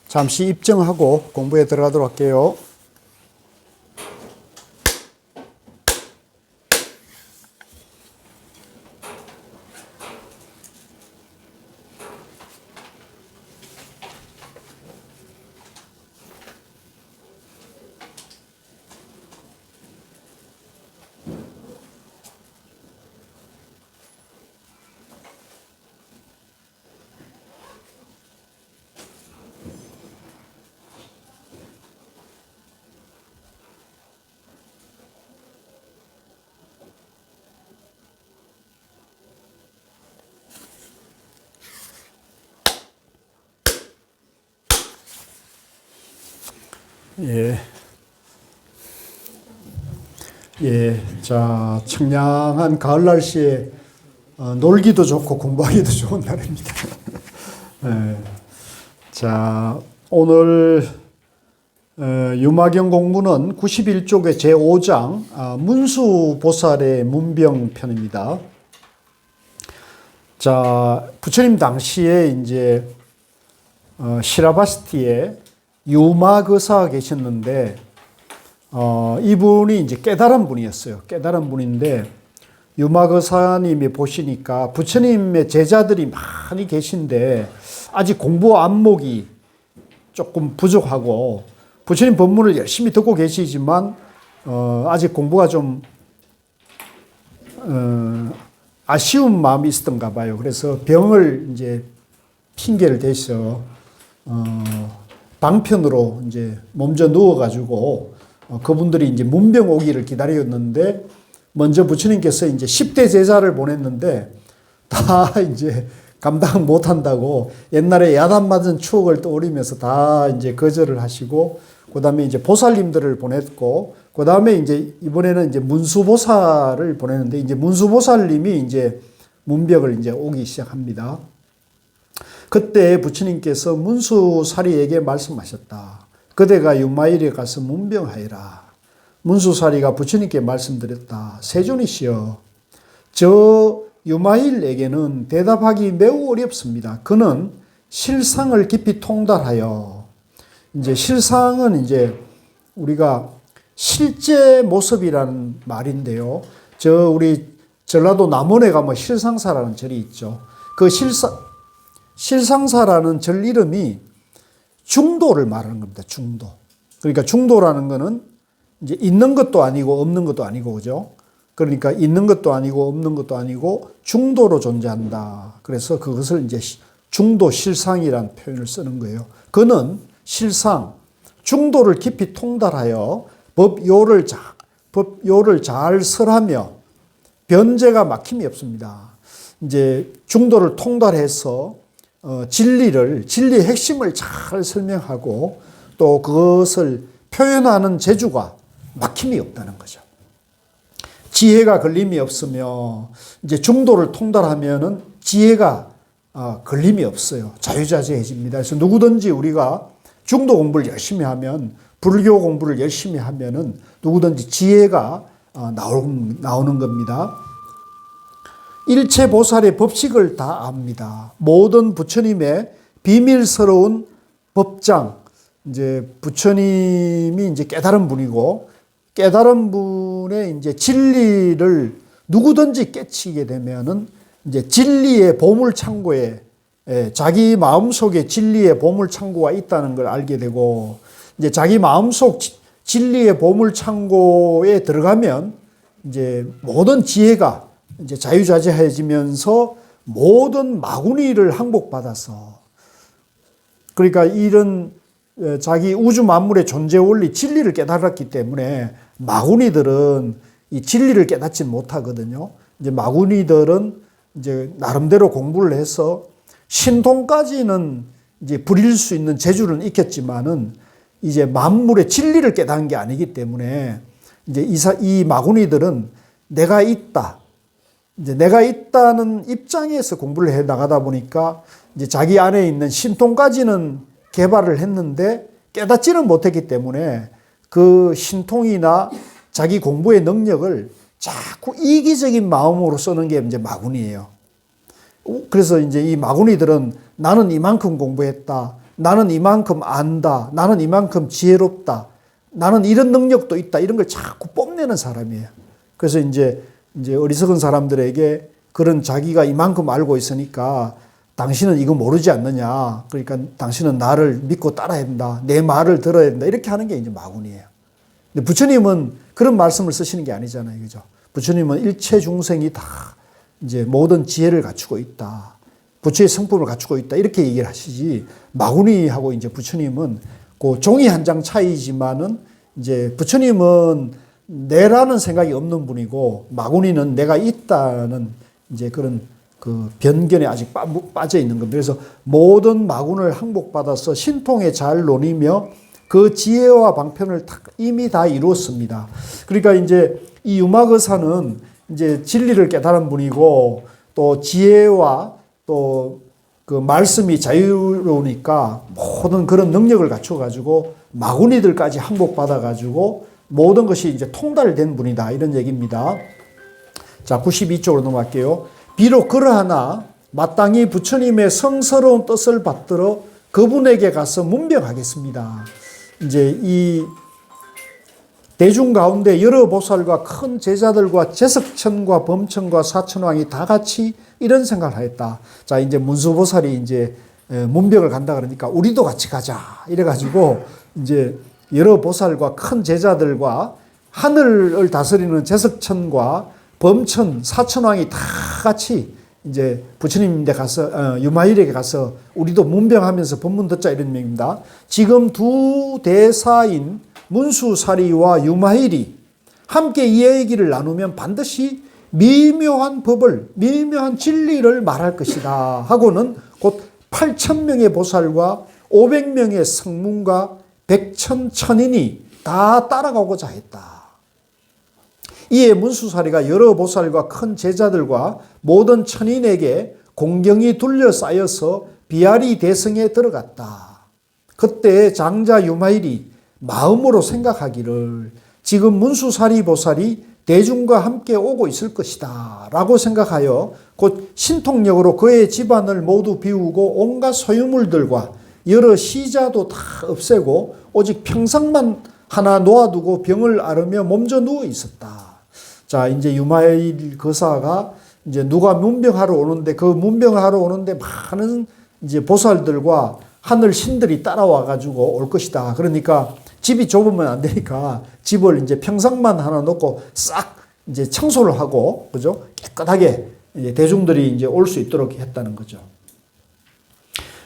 잠시 입정하고 공부에 들어가도록 할게요. 예. 예. 자, 청량한 가을 날씨에 놀기도 좋고 공부하기도 좋은 날입니다. 예. 자, 오늘 유마경 공부는 91쪽의 제5장 문수보살의 문병편입니다. 자, 부처님 당시에 이제 시라바스티에 유마거사가 계셨는데, 이분이 이제 깨달은 분이었어요. 깨달은 분인데, 유마거사님이 보시니까 부처님의 제자들이 많이 계신데, 아직 공부 안목이 조금 부족하고, 부처님 법문을 열심히 듣고 계시지만, 아직 공부가 좀, 아쉬운 마음이 있었던가 봐요. 그래서 병을 이제 핑계를 대서, 방편으로 이제 몸져 누워가지고 그분들이 이제 문병 오기를 기다렸는데 먼저 부처님께서 이제 10대 제자를 보냈는데 다 이제 감당 못 한다고 옛날에 야단 맞은 추억을 떠올리면서 다 이제 거절을 하시고 그 다음에 이제 보살님들을 보냈고 그 다음에 이제 이번에는 이제 문수보살을 보냈는데 이제 문수보살님이 이제 문병을 이제 오기 시작합니다. 그때 부처님께서 문수사리에게 말씀하셨다. 그대가 유마일에 가서 문병하여라. 문수사리가 부처님께 말씀드렸다. 세존이시여, 저 유마일에게는 대답하기 매우 어렵습니다. 그는 실상을 깊이 통달하여, 이제 실상은 이제 우리가 실제 모습이라는 말인데요. 우리 전라도 남원에 가면 실상사라는 절이 있죠. 그 실상사라는 절 이름이 중도를 말하는 겁니다. 중도. 그러니까 중도라는 거는 이제 있는 것도 아니고 없는 것도 아니고, 그죠? 그러니까 있는 것도 아니고 없는 것도 아니고 중도로 존재한다. 그래서 그것을 이제 중도 실상이라는 표현을 쓰는 거예요. 그는 실상, 중도를 깊이 통달하여 법요를 잘 설하며 변제가 막힘이 없습니다. 이제 중도를 통달해서 진리의 핵심을 잘 설명하고 또 그것을 표현하는 재주가 막힘이 없다는 거죠. 지혜가 걸림이 없으며 이제 중도를 통달하면은 지혜가 걸림이 없어요. 자유자재해집니다. 그래서 누구든지 우리가 중도 공부를 열심히 하면, 불교 공부를 열심히 하면은 누구든지 지혜가 나오는 겁니다. 일체 보살의 법칙을 다 압니다. 모든 부처님의 비밀스러운 법장, 이제 부처님이 이제 깨달은 분이고, 깨달은 분의 이제 진리를 누구든지 깨치게 되면은 이제 진리의 보물창고에, 자기 마음속에 진리의 보물창고가 있다는 걸 알게 되고, 이제 자기 마음속 진리의 보물창고에 들어가면 이제 모든 지혜가 이제 자유자재해지면서 모든 마구니를 항복받아서, 그러니까 이런 자기 우주 만물의 존재 원리 진리를 깨달았기 때문에 마구니들은 이 진리를 깨닫지 못하거든요. 이제 마구니들은 이제 나름대로 공부를 해서 신통까지는 이제 부릴 수 있는 재주는 익혔지만은 이제 만물의 진리를 깨닫는 게 아니기 때문에 이제 이 마구니들은 내가 있다. 이제 내가 있다는 입장에서 공부를 해 나가다 보니까 이제 자기 안에 있는 신통까지는 개발을 했는데 깨닫지는 못했기 때문에 그 신통이나 자기 공부의 능력을 자꾸 이기적인 마음으로 쓰는 게 이제 마구니예요. 그래서 이제 이 마구니들은 나는 이만큼 공부했다. 나는 이만큼 안다. 나는 이만큼 지혜롭다. 나는 이런 능력도 있다. 이런 걸 자꾸 뽐내는 사람이에요. 그래서 이제 어리석은 사람들에게 그런 자기가 이만큼 알고 있으니까 당신은 이거 모르지 않느냐. 그러니까 당신은 나를 믿고 따라야 된다. 내 말을 들어야 된다. 이렇게 하는 게 이제 마군이에요. 근데 부처님은 그런 말씀을 쓰시는 게 아니잖아요. 그죠? 부처님은 일체 중생이 다 이제 모든 지혜를 갖추고 있다. 부처의 성품을 갖추고 있다. 이렇게 얘기를 하시지. 마구니하고 이제 부처님은 그 종이 한 장 차이지만은 이제 부처님은 내라는 생각이 없는 분이고 마구니는 내가 있다는 이제 그런 그 변견에 아직 빠져 있는 겁니다. 그래서 모든 마군을 항복받아서 신통에 잘 논이며 그 지혜와 방편을 이미 다 이루었습니다. 그러니까 이제 이 유마거사는 이제 진리를 깨달은 분이고 또 지혜와 또 그 말씀이 자유로우니까 모든 그런 능력을 갖춰가지고 마구니들까지 항복받아가지고 모든 것이 이제 통달된 분이다. 이런 얘기입니다. 자, 92쪽으로 넘어갈게요. 비록 그러하나 마땅히 부처님의 성스러운 뜻을 받들어 그분에게 가서 문병하겠습니다. 이제 이 대중 가운데 여러 보살과 큰 제자들과 제석천과 범천과 사천왕이 다 같이 이런 생각을 하였다. 자, 이제 문수보살이 이제 문병을 간다 그러니까 우리도 같이 가자. 이래가지고 이제 여러 보살과 큰 제자들과 하늘을 다스리는 제석천과 범천, 사천왕이 다 같이 이제 부처님 데 가서 유마일에게 가서 우리도 문병하면서 법문 듣자 이런 의미입니다. 지금 두 대사인 문수사리와 유마일이 함께 이 얘기를 나누면 반드시 미묘한 법을, 미묘한 진리를 말할 것이다 하고는 곧 8,000명의 보살과 500명의 성문과 100천 천인이 다 따라가고자 했다. 이에 문수사리가 여러 보살과 큰 제자들과 모든 천인에게 공경이 둘러싸여서 비아리 대성에 들어갔다. 그때 장자 유마일이 마음으로 생각하기를 지금 문수사리 보살이 대중과 함께 오고 있을 것이다 라고 생각하여 곧 신통력으로 그의 집안을 모두 비우고 온갖 소유물들과 여러 시자도 다 없애고 오직 평상만 하나 놓아두고 병을 앓으며 몸져 누워 있었다. 자, 이제 유마일 거사가 이제 누가 문병하러 오는데 그 문병하러 오는데 많은 이제 보살들과 하늘 신들이 따라와 가지고 올 것이다. 그러니까 집이 좁으면 안 되니까 집을 이제 평상만 하나 놓고 싹 이제 청소를 하고, 그죠? 깨끗하게 이제 대중들이 이제 올 수 있도록 했다는 거죠.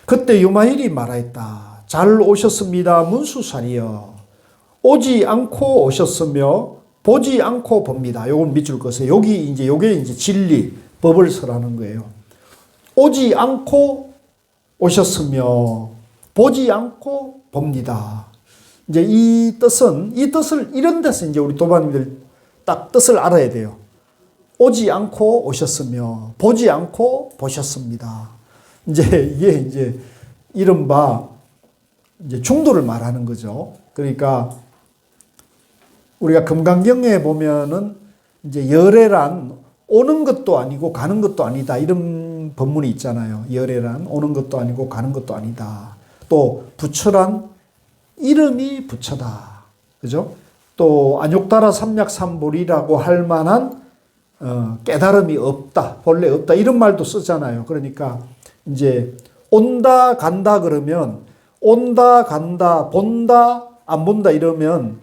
그때 유마일이 말하였다. 잘 오셨습니다. 문수사리여. 오지 않고 오셨으며 보지 않고 봅니다. 요건 밑줄 거세요. 요게 이제 진리, 법을 설하는 거예요. 오지 않고 오셨으며 보지 않고 봅니다. 이제 이 뜻을 이런 데서 이제 우리 도반님들 딱 뜻을 알아야 돼요. 오지 않고 오셨으며 보지 않고 보셨습니다. 이제 이게 이제 이른바 이제 중도를 말하는 거죠. 그러니까 우리가 금강경에 보면은 이제 열애란 오는 것도 아니고 가는 것도 아니다. 이런 법문이 있잖아요. 열애란 오는 것도 아니고 가는 것도 아니다. 또 부처란 이름이 부처다. 그죠? 또 안욕다라 삼약삼불이라고 할 만한 깨달음이 없다. 본래 없다. 이런 말도 쓰잖아요. 그러니까 이제 온다 간다 그러면 온다 간다 본다 안 본다 이러면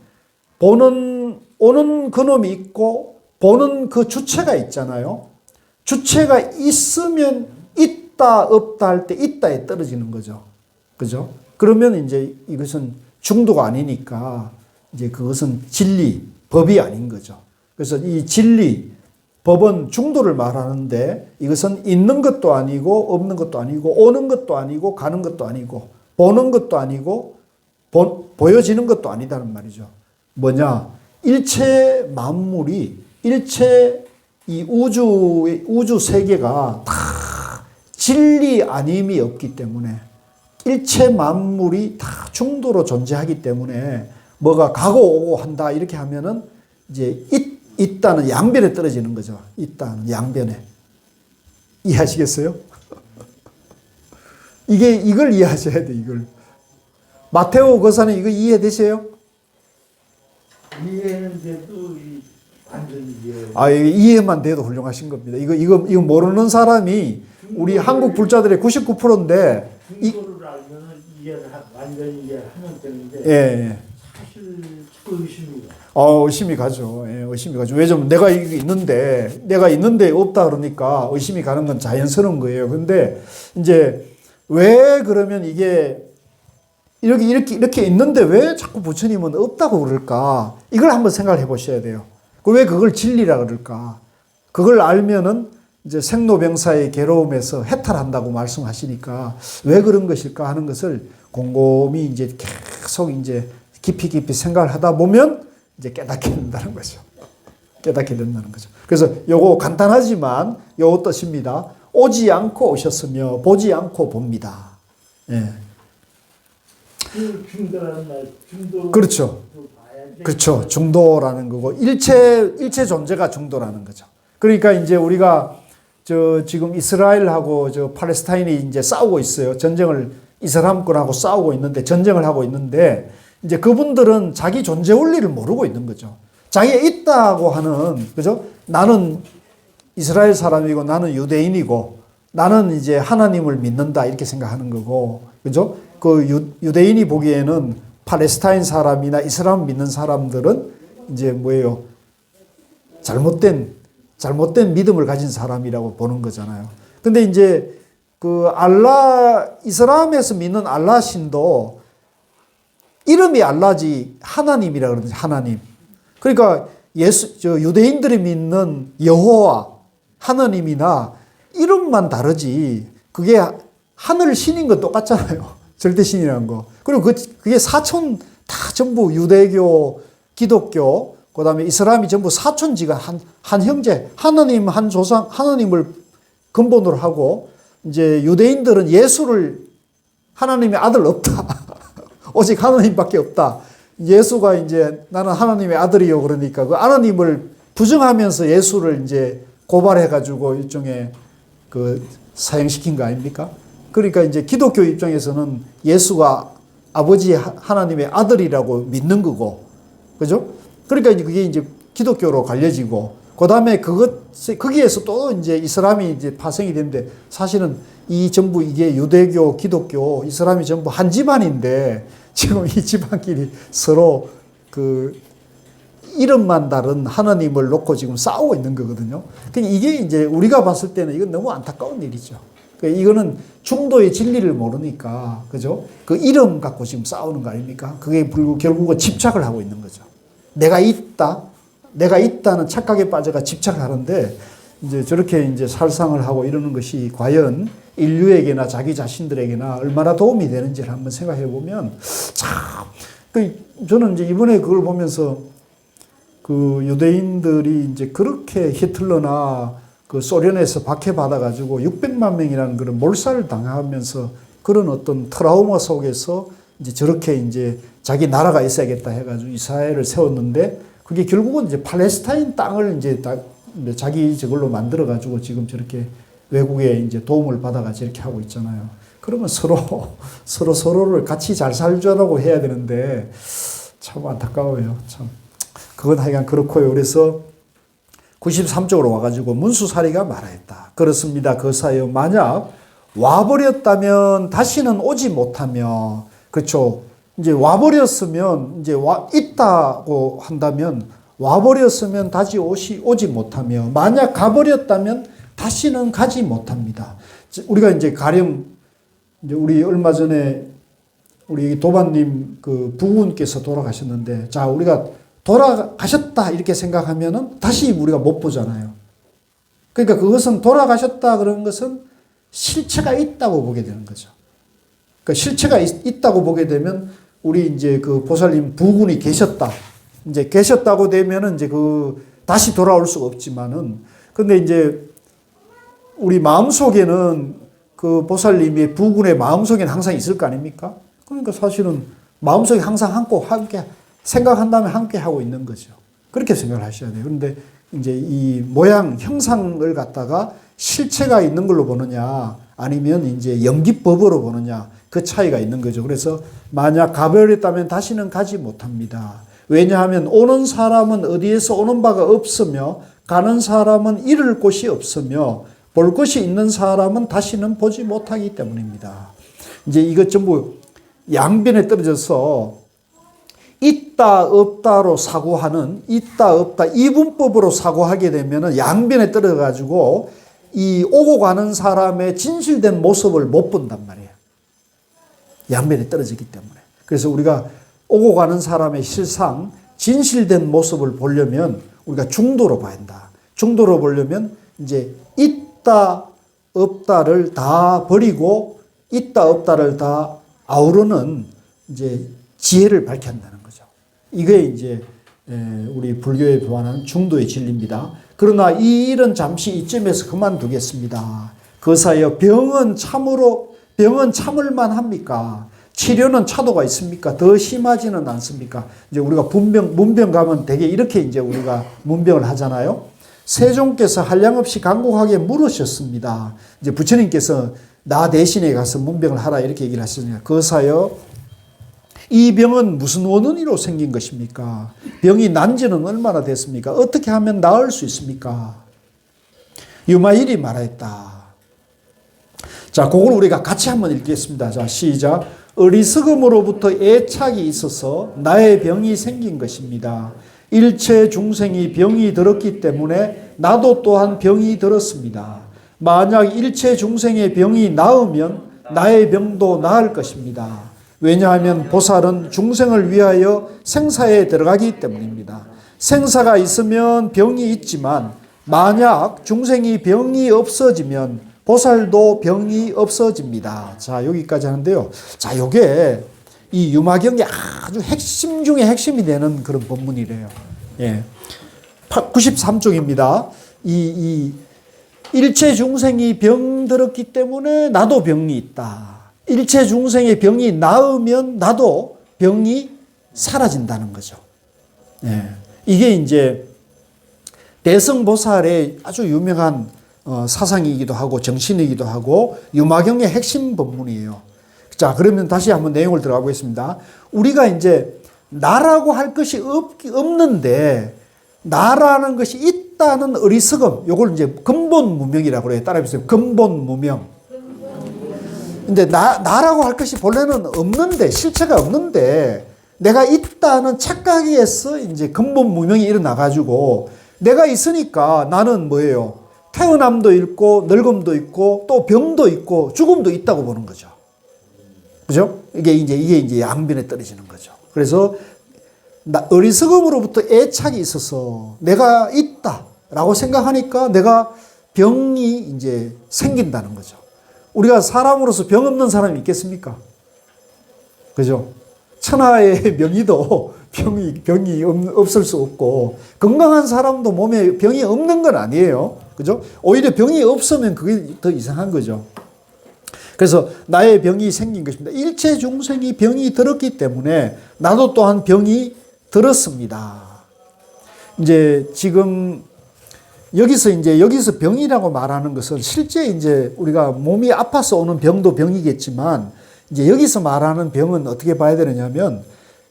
오는 그놈이 있고 보는 그 주체가 있잖아요. 주체가 있으면 있다 없다 할 때 있다에 떨어지는 거죠. 그죠? 그러면 이제 이것은 중도가 아니니까 이제 그것은 진리, 법이 아닌 거죠. 그래서 이 진리, 법은 중도를 말하는데 이것은 있는 것도 아니고 없는 것도 아니고 오는 것도 아니고 가는 것도 아니고 보는 것도 아니고 보여지는 것도 아니다는 말이죠. 뭐냐? 일체 만물이 일체 이 우주 세계가 다 진리 아님이 없기 때문에 일체 만물이 다 중도로 존재하기 때문에 뭐가 가고 오고 한다 이렇게 하면은 이제 있다는 양변에 떨어지는 거죠. 있다는 양변에. 이해하시겠어요? 이걸 이해하셔야 돼, 이걸. 마테오 거사는 이거 이해되세요? 이해했는데도 완전히 이해. 아, 이해만 돼도 훌륭하신 겁니다. 이거 모르는 사람이 우리 한국 불자들의 99%인데, 중도를 알면은 완전히 이해하면 되는데. 예. 사실 자꾸 의심이 가. 의심이 가죠. 예, 의심이 가죠. 왜냐면 내가 이게 있는데 없다 그러니까 의심이 가는 건 자연스러운 거예요. 근데 이제 왜 그러면 이게 이렇게 있는데 왜 자꾸 부처님은 없다고 그럴까? 이걸 한번 생각해 보셔야 돼요. 왜 그걸 진리라 그럴까? 그걸 알면은 이제 생로병사의 괴로움에서 해탈한다고 말씀하시니까 왜 그런 것일까 하는 것을 곰곰이 이제 계속 이제 깊이 생각을 하다 보면 이제 깨닫게 된다는 거죠. 깨닫게 된다는 거죠. 그래서 요거 간단하지만 요 뜻입니다. 오지 않고 오셨으며 보지 않고 봅니다. 예. 중도라는 말, 중도. 그렇죠. 그렇죠. 중도라는 거고 일체 존재가 중도라는 거죠. 그러니까 이제 우리가 지금 이스라엘하고 팔레스타인이 이제 싸우고 있어요. 이슬람권하고 싸우고 있는데 전쟁을 하고 있는데 이제 그분들은 자기 존재 원리를 모르고 있는 거죠. 자기가 있다고 하는, 그죠? 나는 이스라엘 사람이고 나는 유대인이고 나는 이제 하나님을 믿는다 이렇게 생각하는 거고, 그죠? 그 유대인이 보기에는 팔레스타인 사람이나 이슬람 믿는 사람들은 이제 뭐예요? 잘못된 믿음을 가진 사람이라고 보는 거잖아요. 근데 이제 이슬람에서 믿는 알라 신도 이름이 알라지 하나님이라 그러는데 하나님. 그러니까 유대인들이 믿는 여호와 하나님이나 이름만 다르지 그게 하늘 신인 건 똑같잖아요. 절대 신이라는 거. 그리고 그게 사촌 다 전부 유대교, 기독교, 그다음에 이슬람이 전부 사촌지가 한 형제, 하나님 한 조상, 하나님을 근본으로 하고 이제 유대인들은 예수를 하나님의 아들 없다. 오직 하나님밖에 없다. 예수가 이제 나는 하나님의 아들이요 그러니까 그 하나님을 부정하면서 예수를 이제 고발해가지고 일종의 사형시킨 거 아닙니까? 그러니까 이제 기독교 입장에서는 예수가 아버지 하나님의 아들이라고 믿는 거고, 그죠? 그러니까 그게 이제 기독교로 갈려지고, 그 다음에 거기에서 또 이제 이슬람이 이제 파생이 되는데 사실은 전부 이게 유대교, 기독교, 이슬람이 전부 한 집안인데 지금 이 집안끼리 서로 이름만 다른 하나님을 놓고 지금 싸우고 있는 거거든요. 그러니까 이게 이제 우리가 봤을 때는 이건 너무 안타까운 일이죠. 그러니까 이거는 중도의 진리를 모르니까, 그죠? 그 이름 갖고 지금 싸우는 거 아닙니까? 그게 결국은 집착을 하고 있는 거죠. 내가 있다는 착각에 빠져가 집착을 하는데, 이제 저렇게 이제 살상을 하고 이러는 것이 과연 인류에게나 자기 자신들에게나 얼마나 도움이 되는지를 한번 생각해 보면, 저는 이제 이번에 그걸 보면서 유대인들이 이제 그렇게 히틀러나 소련에서 박해받아가지고 600만 명이라는 그런 몰살을 당하면서 그런 어떤 트라우마 속에서 이제 저렇게 이제 자기 나라가 있어야겠다 해가지고 이스라엘을 세웠는데 그게 결국은 이제 팔레스타인 땅을 이제 자기 저걸로 만들어가지고 지금 저렇게 외국의 이제 도움을 받아가지고 이렇게 하고 있잖아요. 그러면 서로를 같이 잘 살자라고 해야 되는데 참 안타까워요. 참. 그건 하여간 그렇고요. 그래서 93쪽으로 와가지고 문수사리가 말하였다. 그렇습니다. 거사여 만약 와버렸다면 다시는 오지 못하며, 그렇죠. 이제 와버렸으면 이제 있다고 한다면 와버렸으면 다시 오지 못하며 만약 가버렸다면 다시는 가지 못합니다. 우리가 이제 가령 이제 우리 얼마 전에 우리 도반님 부군께서 돌아가셨는데 자 우리가 돌아가셨다 이렇게 생각하면은 다시 우리가 못 보잖아요. 그러니까 그것은 돌아가셨다 그런 것은 실체가 있다고 보게 되는 거죠. 그러니까 실체가 있다고 보게 되면 우리 이제 보살님 부군이 계셨다. 이제 계셨다고 되면은 이제 다시 돌아올 수가 없지만은 근데 이제 우리 마음속에는 보살님의 부군의 마음속에는 항상 있을 거 아닙니까? 그러니까 사실은 마음속에 항상 함께 생각한다면 함께 하고 있는 거죠. 그렇게 생각을 하셔야 돼요. 그런데 이제 이 모양, 형상을 갖다가 실체가 있는 걸로 보느냐, 아니면 이제 연기법으로 보느냐, 그 차이가 있는 거죠. 그래서 만약 가버렸다면 다시는 가지 못합니다. 왜냐하면 오는 사람은 어디에서 오는 바가 없으며 가는 사람은 이를 곳이 없으며 볼 것이 있는 사람은 다시는 보지 못하기 때문입니다. 이제 이것 전부 양변에 떨어져서 있다 없다로 사고하는, 있다 없다 이분법으로 사고하게 되면 양변에 떨어져 가지고 이 오고 가는 사람의 진실된 모습을 못 본단 말이에요. 양변에 떨어지기 때문에. 그래서 우리가 오고 가는 사람의 실상, 진실된 모습을 보려면 우리가 중도로 봐야 한다. 중도로 보려면 이제 있다 없다를 다 버리고 있다 없다를 다 아우르는 이제 지혜를 밝혀야 한다는 거죠. 이게 이제 우리 불교에 보완하는 중도의 진리입니다. 그러나 이 일은 잠시 이쯤에서 그만두겠습니다. 그사여 병은 참을만 합니까? 치료는 차도가 있습니까? 더 심하지는 않습니까? 이제 우리가 문병 가면 되게 이렇게 이제 우리가 문병을 하잖아요. 세종께서 한량없이 간곡하게 물으셨습니다. 이제 부처님께서 나 대신에 가서 문병을 하라 이렇게 얘기를 하시니까 그사여 이 병은 무슨 원인으로 생긴 것입니까? 병이 난 지는 얼마나 됐습니까? 어떻게 하면 나을 수 있습니까? 유마일이 말하였다. 자, 그걸 우리가 같이 한번 읽겠습니다. 자, 시작. 어리석음으로부터 애착이 있어서 나의 병이 생긴 것입니다. 일체 중생이 병이 들었기 때문에 나도 또한 병이 들었습니다. 만약 일체 중생의 병이 나으면 나의 병도 나을 것입니다. 왜냐하면 보살은 중생을 위하여 생사에 들어가기 때문입니다. 생사가 있으면 병이 있지만 만약 중생이 병이 없어지면 보살도 병이 없어집니다. 자, 여기까지 하는데요. 자, 요게 이 유마경의 아주 핵심 중에 핵심이 되는 그런 법문이래요. 예. 93쪽입니다. 이 일체 중생이 병들었기 때문에 나도 병이 있다. 일체 중생의 병이 나으면 나도 병이 사라진다는 거죠. 예. 이게 이제 대성보살의 아주 유명한 사상이기도 하고 정신이기도 하고 유마경의 핵심 법문이에요. 자, 그러면 다시 한번 내용을 들어가 보겠습니다. 우리가 이제 나라고 할 것이 없는데 나라는 것이 있다는 어리석음, 요걸 이제 근본 무명이라고 그래요. 따라해보세요. 근본 무명. 근데 나라고 할 것이 본래는 없는데, 실체가 없는데, 내가 있다는 착각에서 이제 근본 무명이 일어나가지고, 내가 있으니까 나는 뭐예요? 태어남도 있고, 늙음도 있고, 또 병도 있고, 죽음도 있다고 보는 거죠. 그죠? 이게 이제 양변에 떨어지는 거죠. 그래서, 어리석음으로부터 애착이 있어서 내가 있다라고 생각하니까 내가 병이 이제 생긴다는 거죠. 우리가 사람으로서 병 없는 사람이 있겠습니까? 그죠? 천하의 명의도 병이 없을 수 없고, 건강한 사람도 몸에 병이 없는 건 아니에요. 그죠? 오히려 병이 없으면 그게 더 이상한 거죠. 그래서 나의 병이 생긴 것입니다. 일체 중생이 병이 들었기 때문에 나도 또한 병이 들었습니다. 이제 지금 여기서 병이라고 말하는 것은 실제 이제 우리가 몸이 아파서 오는 병도 병이겠지만 이제 여기서 말하는 병은 어떻게 봐야 되느냐면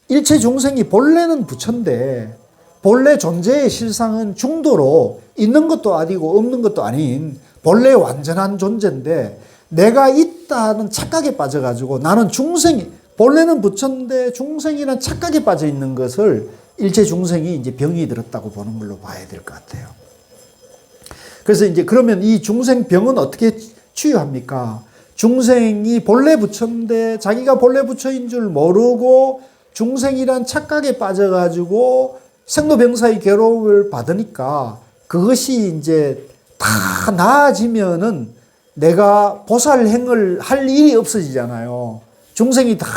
일체 중생이 본래는 부처인데 본래 존재의 실상은 중도로 있는 것도 아니고 없는 것도 아닌 본래 완전한 존재인데 내가 있다는 착각에 빠져가지고 나는 본래는 부처인데 중생이란 착각에 빠져 있는 것을 일체 중생이 이제 병이 들었다고 보는 걸로 봐야 될 것 같아요. 그래서 이제 그러면 이 중생병은 어떻게 치유합니까? 중생이 본래 부처인데 자기가 본래 부처인 줄 모르고 중생이란 착각에 빠져가지고 생로병사의 괴로움을 받으니까 그것이 이제 다 나아지면은 내가 보살행을 할 일이 없어지잖아요. 중생이 다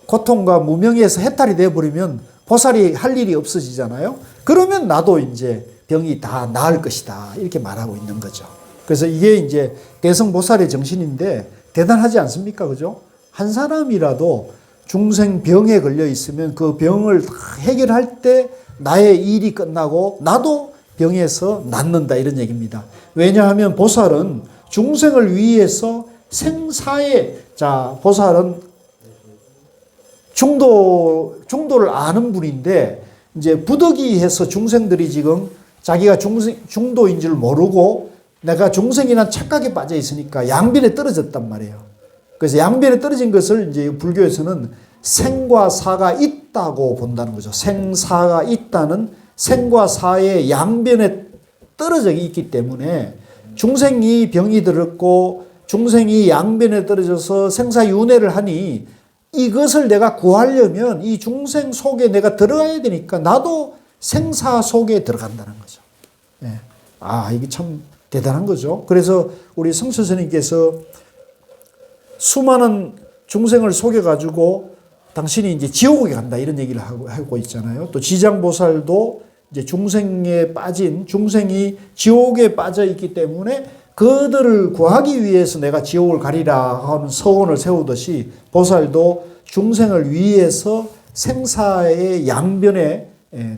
고통과 무명에서 해탈이 되어버리면 보살이 할 일이 없어지잖아요. 그러면 나도 이제 병이 다 나을 것이다. 이렇게 말하고 있는 거죠. 그래서 이게 이제 대성보살의 정신인데 대단하지 않습니까? 그죠? 한 사람이라도 중생병에 걸려 있으면 그 병을 다 해결할 때 나의 일이 끝나고 나도 병에서 낫는다 이런 얘기입니다. 왜냐하면 보살은 중생을 위해서 생사에, 자, 보살은 중도를 아는 분인데, 이제 부득이해서 중생들이 지금 자기가 중도인 줄 모르고 내가 중생이란 착각에 빠져 있으니까 양변에 떨어졌단 말이에요. 그래서 양변에 떨어진 것을 이제 불교에서는 생과 사가 있다고 본다는 거죠. 생사가 있다는 생과 사의 양변에 떨어져 있기 때문에 중생이 병이 들었고 중생이 양변에 떨어져서 생사윤회를 하니 이것을 내가 구하려면 이 중생 속에 내가 들어가야 되니까 나도 생사 속에 들어간다는 거죠. 예. 아, 이게 참 대단한 거죠. 그래서 우리 성철 스님께서 수많은 중생을 속여가지고 당신이 이제 지옥에 간다 이런 얘기를 하고 있잖아요. 또 지장보살도 이제 중생에 빠진 중생이 지옥에 빠져 있기 때문에 그들을 구하기 위해서 내가 지옥을 가리라 하는 서원을 세우듯이 보살도 중생을 위해서 생사의 양변에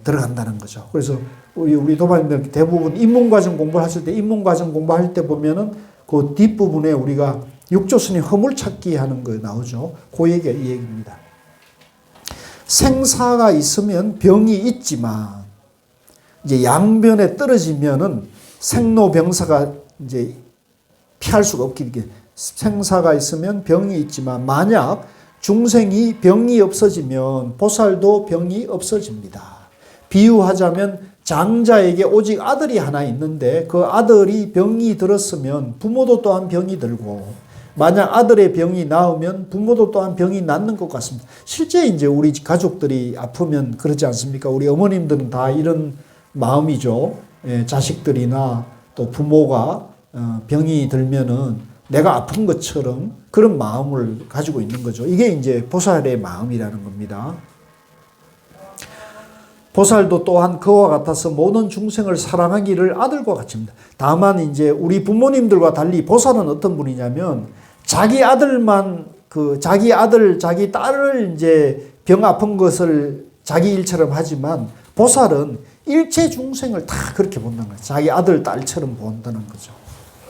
들어간다는 거죠. 그래서 우리 도반님들 대부분 입문과정 공부하실 때 입문과정 공부할 때 보면은 그 뒷부분에 우리가 육조스님 허물찾기 하는 거 나오죠. 그 얘기가 이 얘기입니다. 생사가 있으면 병이 있지만 이제 양변에 떨어지면은 생로병사가 이제 피할 수가 없기 때문에 생사가 있으면 병이 있지만 만약 중생이 병이 없어지면 보살도 병이 없어집니다. 비유하자면 장자에게 오직 아들이 하나 있는데 그 아들이 병이 들었으면 부모도 또한 병이 들고 만약 아들의 병이 나으면 부모도 또한 병이 낫는 것 같습니다. 실제 이제 우리 가족들이 아프면 그러지 않습니까? 우리 어머님들은 다 이런 마음이죠. 자식들이나 또 부모가 병이 들면은 내가 아픈 것처럼 그런 마음을 가지고 있는 거죠. 이게 이제 보살의 마음이라는 겁니다. 보살도 또한 그와 같아서 모든 중생을 사랑하기를 아들과 같습니다. 다만 이제 우리 부모님들과 달리 보살은 어떤 분이냐면 자기 아들만 자기 아들, 자기 딸을 이제 병 아픈 것을 자기 일처럼 하지만 보살은 일체 중생을 다 그렇게 본다는 거예요. 자기 아들, 딸처럼 본다는 거죠.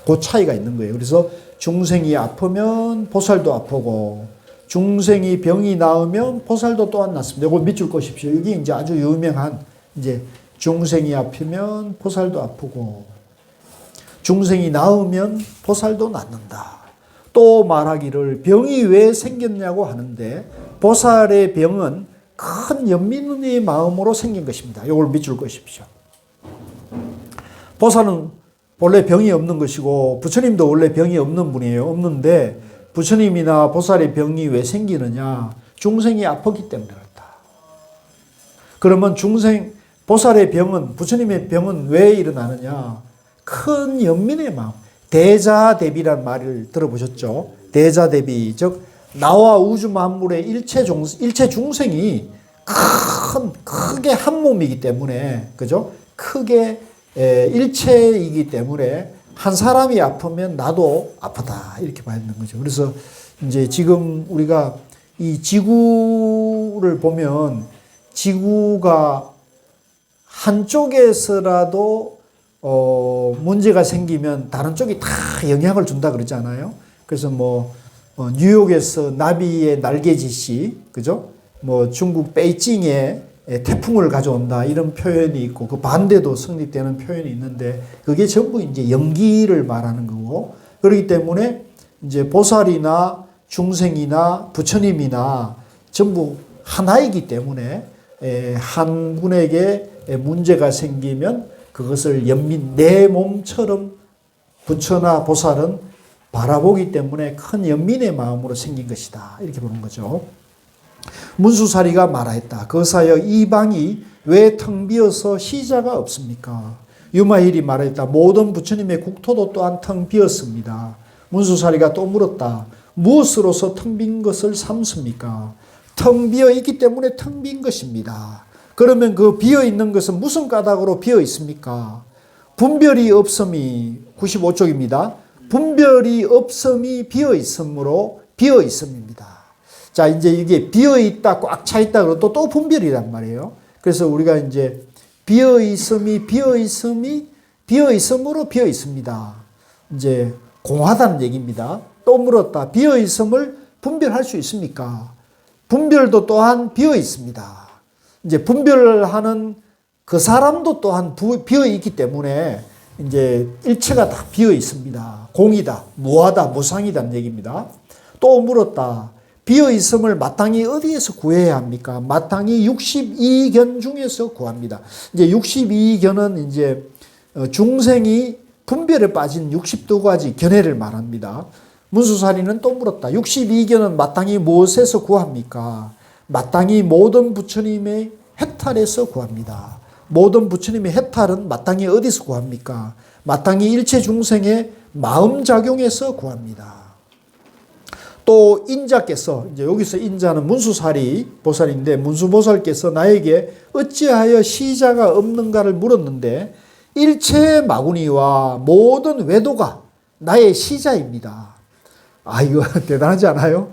그 차이가 있는 거예요. 그래서 중생이 아프면 보살도 아프고 중생이 병이 나으면 보살도 또한 낫습니다. 이걸 믿줄 것입시오. 이게 이제 아주 유명한 이제 중생이 아프면 보살도 아프고 중생이 나으면 보살도 낫는다. 또 말하기를 병이 왜 생겼냐고 하는데 보살의 병은 큰 연민의 마음으로 생긴 것입니다. 이걸 믿줄 것입시오. 보살은 원래 병이 없는 것이고 부처님도 원래 병이 없는 분이에요. 없는데 부처님이나 보살의 병이 왜 생기느냐? 중생이 아프기 때문에 그렇다. 그러면 보살의 병은, 부처님의 병은 왜 일어나느냐? 큰 연민의 마음. 대자대비란 말을 들어보셨죠? 대자대비, 즉 나와 우주 만물의 일체 중생이 크게 한 몸이기 때문에, 그죠? 크게 일체이기 때문에 한 사람이 아프면 나도 아프다 이렇게 봐야 되는 거죠. 그래서 이제 지금 우리가 이 지구를 보면 지구가 한쪽에서라도 문제가 생기면 다른 쪽이 다 영향을 준다 그러잖아요. 그래서 뉴욕에서 나비의 날개짓이, 그죠? 중국 베이징에 태풍을 가져온다 이런 표현이 있고 그 반대도 성립되는 표현이 있는데 그게 전부 이제 연기를 말하는 거고 그렇기 때문에 이제 보살이나 중생이나 부처님이나 전부 하나이기 때문에 한 분에게 문제가 생기면 그것을 내 몸처럼 부처나 보살은 바라보기 때문에 큰 연민의 마음으로 생긴 것이다 이렇게 보는 거죠. 문수사리가 말하였다. 거사여 이 방이 왜 텅 비어서 시자가 없습니까? 유마힐이 말하였다. 모든 부처님의 국토도 또한 텅 비었습니다. 문수사리가 또 물었다. 무엇으로서 텅 빈 것을 삼습니까? 텅 비어 있기 때문에 텅 빈 것입니다. 그러면 그 비어 있는 것은 무슨 까닭으로 비어 있습니까? 분별이 없음이 95쪽입니다. 분별이 없음이 비어 있으므로 비어 있음입니다. 자, 이제 이게 비어있다, 꽉 차있다, 그러고 또 분별이란 말이에요. 그래서 우리가 이제 비어 있음이 비어 있음으로 비어 있습니다. 이제 공하다는 얘기입니다. 또 물었다. 비어 있음을 분별할 수 있습니까? 분별도 또한 비어 있습니다. 이제 분별하는 그 사람도 또한 비어 있기 때문에 이제 일체가 다 비어 있습니다. 공이다, 무하다, 무상이다는 얘기입니다. 또 물었다. 비어 있음을 마땅히 어디에서 구해야 합니까? 마땅히 62견 중에서 구합니다. 이제 62견은 이제 중생이 분별에 빠진 62가지 견해를 말합니다. 문수사리는 또 물었다. 62견은 마땅히 무엇에서 구합니까? 마땅히 모든 부처님의 해탈에서 구합니다. 모든 부처님의 해탈은 마땅히 어디서 구합니까? 마땅히 일체 중생의 마음작용에서 구합니다. 또 인자께서, 이제 여기서 인자는 문수사리 보살인데, 문수보살께서 나에게 어찌하여 시자가 없는가를 물었는데, 일체 마구니와 모든 외도가 나의 시자입니다. 아, 이거 대단하지 않아요?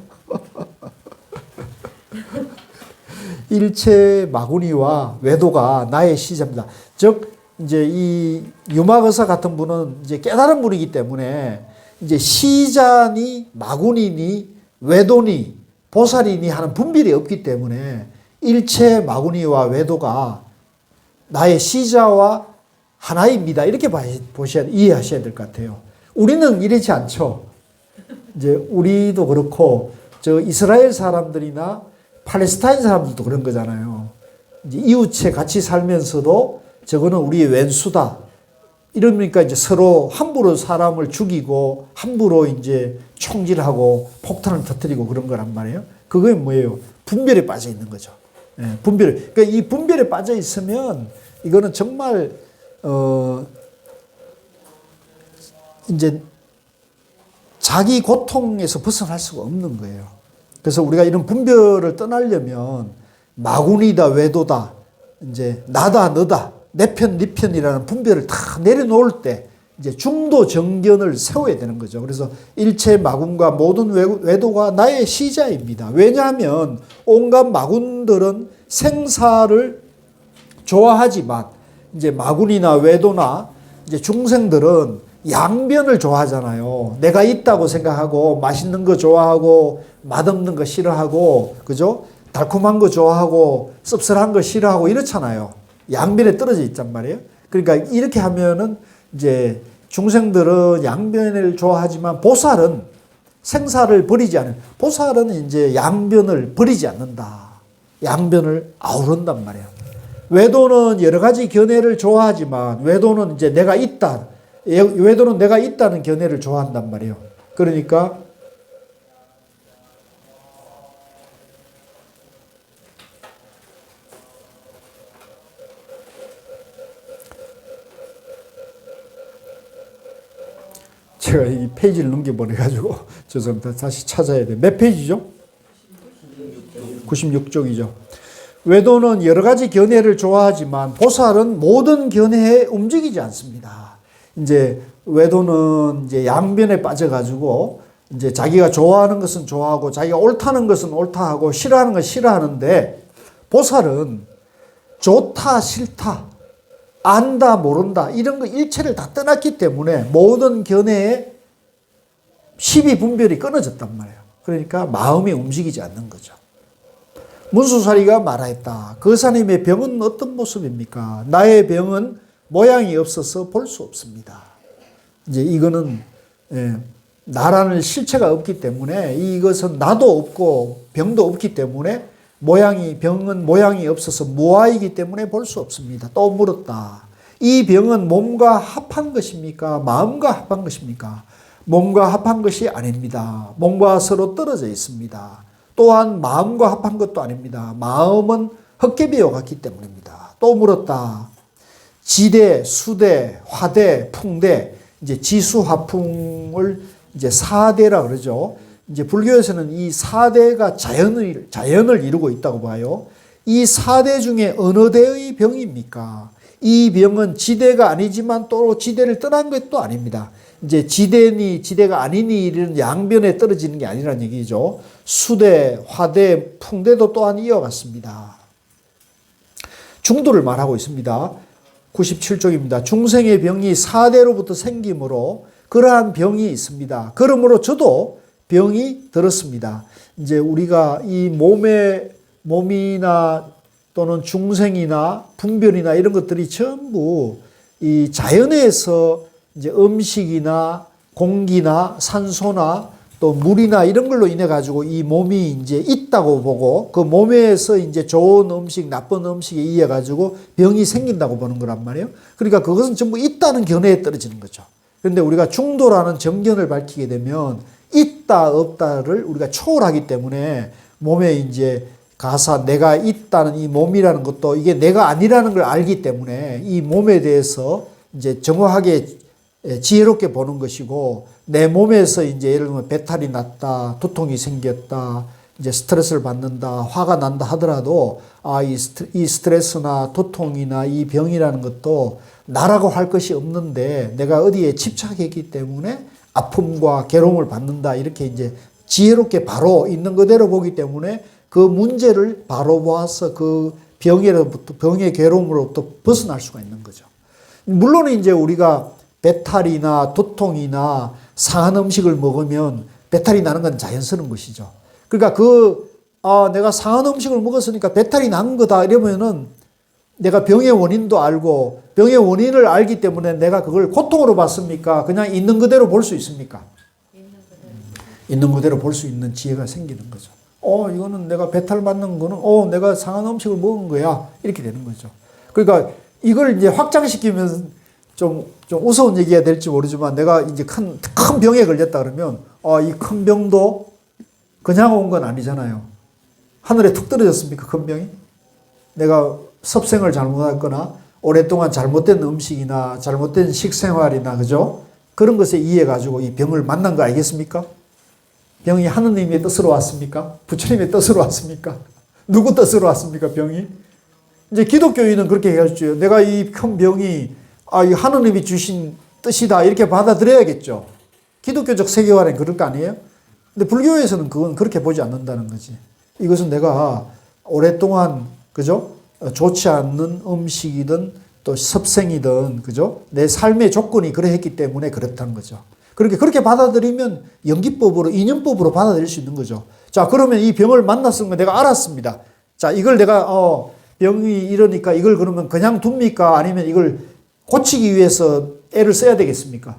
일체 마구니와 외도가 나의 시자입니다. 즉, 이제 이 유마거사 같은 분은 이제 깨달은 분이기 때문에 이제 시자니 마구니니 외도니 보살이니 하는 분별이 없기 때문에 일체 마구니와 외도가 나의 시자와 하나입니다. 이렇게 이해하셔야 될 것 같아요. 우리는 이렇지 않죠. 이제 우리도 그렇고 저 이스라엘 사람들이나 팔레스타인 사람들도 그런 거잖아요. 이제 이웃에 같이 살면서도 저거는 우리의 왼수다. 이러니까 이제 서로 함부로 사람을 죽이고 함부로 이제 총질하고 폭탄을 터뜨리고 그런 거란 말이에요. 그게 뭐예요? 분별에 빠져 있는 거죠. 예, 분별. 그러니까 이 분별에 빠져 있으면 이거는 정말 이제 자기 고통에서 벗어날 수가 없는 거예요. 그래서 우리가 이런 분별을 떠나려면 마구니다, 외도다, 이제 나다, 너다, 내 편, 네 편이라는 분별을 다 내려놓을 때 이제 중도 정견을 세워야 되는 거죠. 그래서 일체 마군과 모든 외도가 나의 시자입니다. 왜냐하면 온갖 마군들은 생사를 좋아하지만 이제 마군이나 외도나 이제 중생들은 양변을 좋아하잖아요. 내가 있다고 생각하고 맛있는 거 좋아하고 맛없는 거 싫어하고 그죠? 달콤한 거 좋아하고 씁쓸한 거 싫어하고 이렇잖아요. 양변에 떨어져 있단 말이에요. 그러니까 이렇게 하면은 이제 중생들은 양변을 좋아하지만 보살은 생사를 버리지 않는, 보살은 이제 양변을 버리지 않는다. 양변을 아우른단 말이에요. 외도는 여러 가지 견해를 좋아하지만 외도는 이제 내가 있다. 외도는 내가 있다는 견해를 좋아한단 말이에요. 그러니까 제가 이 페이지를 넘겨버려가지고 죄송합니다. 다시 찾아야 돼요. 몇 페이지죠? 96쪽이죠. 외도는 여러 가지 견해를 좋아하지만 보살은 모든 견해에 움직이지 않습니다. 이제 외도는 이제 양변에 빠져가지고 이제 자기가 좋아하는 것은 좋아하고 자기가 옳다는 것은 옳다 하고 싫어하는 건 싫어하는데 보살은 좋다 싫다 안다 모른다 이런 거 일체를 다 떠났기 때문에 모든 견해에 시비 분별이 끊어졌단 말이에요. 그러니까 마음이 움직이지 않는 거죠. 문수사리가 말하였다. 그 사람의 병은 어떤 모습입니까? 나의 병은 모양이 없어서 볼 수 없습니다. 이제 이거는 나라는 실체가 없기 때문에 이것은 나도 없고 병도 없기 때문에 병은 모양이 없어서 무아이기 때문에 볼 수 없습니다. 또 물었다. 이 병은 몸과 합한 것입니까? 마음과 합한 것입니까? 몸과 합한 것이 아닙니다. 몸과 서로 떨어져 있습니다. 또한 마음과 합한 것도 아닙니다. 마음은 헛개비와 같기 때문입니다. 또 물었다. 지대, 수대, 화대, 풍대, 이제 지수화풍을 이제 사대라 그러죠. 이제 불교에서는 이 사대가 자연을 이루고 있다고 봐요. 이 사대 중에 어느 대의 병입니까? 이 병은 지대가 아니지만 또 지대를 떠난 것도 아닙니다. 이제 지대니 지대가 아니니 이런 양변에 떨어지는 게 아니라는 얘기죠. 수대, 화대, 풍대도 또한 이어갔습니다. 중도를 말하고 있습니다. 97쪽입니다. 중생의 병이 4대로부터 생기므로 그러한 병이 있습니다. 그러므로 저도 병이 들었습니다. 이제 우리가 이 몸이나 또는 중생이나 분별이나 이런 것들이 전부 이 자연에서 이제 음식이나 공기나 산소나 또 물이나 이런 걸로 인해 가지고 이 몸이 이제 있다고 보고 그 몸에서 이제 좋은 음식, 나쁜 음식에 의해 가지고 병이 생긴다고 보는 거란 말이에요. 그러니까 그것은 전부 있다는 견해에 떨어지는 거죠. 그런데 우리가 중도라는 정견을 밝히게 되면 있다 없다를 우리가 초월하기 때문에 몸에 이제 가사 내가 있다는 이 몸이라는 것도 이게 내가 아니라는 걸 알기 때문에 이 몸에 대해서 이제 정확하게 지혜롭게 보는 것이고 내 몸에서 이제 예를 들면 배탈이 났다, 두통이 생겼다, 이제 스트레스를 받는다, 화가 난다 하더라도 이 스트레스나 두통이나 이 병이라는 것도 나라고 할 것이 없는데 내가 어디에 집착했기 때문에 아픔과 괴로움을 받는다 이렇게 이제 지혜롭게 바로 있는 그대로 보기 때문에 그 문제를 바로 보아서 그 병의 괴로움으로부터 벗어날 수가 있는 거죠. 물론 이제 우리가 배탈이나 두통이나 상한 음식을 먹으면 배탈이 나는 건 자연스러운 것이죠. 그러니까 내가 상한 음식을 먹었으니까 배탈이 난 거다 이러면은 내가 병의 원인도 알고 병의 원인을 알기 때문에 내가 그걸 고통으로 봤습니까? 그냥 있는 그대로 볼 수 있습니까? 있는 그대로 볼 수 있는 지혜가 생기는 거죠. 이거는 내가 배탈 맞는 거는 내가 상한 음식을 먹은 거야. 이렇게 되는 거죠. 그러니까 이걸 이제 확장시키면 좀 우스운 얘기가 될지 모르지만 내가 이제 큰 병에 걸렸다 그러면 이 큰 병도 그냥 온 건 아니잖아요. 하늘에 툭 떨어졌습니까? 큰 병이? 내가 섭생을 잘못했거나 오랫동안 잘못된 음식이나 잘못된 식생활이나 그죠? 그런 것에 의해 가지고 이 병을 만난 거 알겠습니까? 병이 하느님의 뜻으로 왔습니까? 부처님의 뜻으로 왔습니까? 누구 뜻으로 왔습니까? 병이? 이제 기독교인은 그렇게 해야죠. 내가 이 큰 병이 이 하느님이 주신 뜻이다 이렇게 받아들여야겠죠. 기독교적 세계관에 그럴 거 아니에요? 근데 불교에서는 그건 그렇게 보지 않는다는 거지. 이것은 내가 오랫동안 그죠? 좋지 않는 음식이든 또 섭생이든 그죠? 내 삶의 조건이 그러했기 때문에 그렇다는 거죠. 그렇게 받아들이면 연기법으로 인연법으로 받아들일 수 있는 거죠. 자, 그러면 이 병을 만났은 거 내가 알았습니다. 자, 이걸 내가 병이 이러니까 이걸 그러면 그냥 둡니까? 아니면 이걸 고치기 위해서 애를 써야 되겠습니까?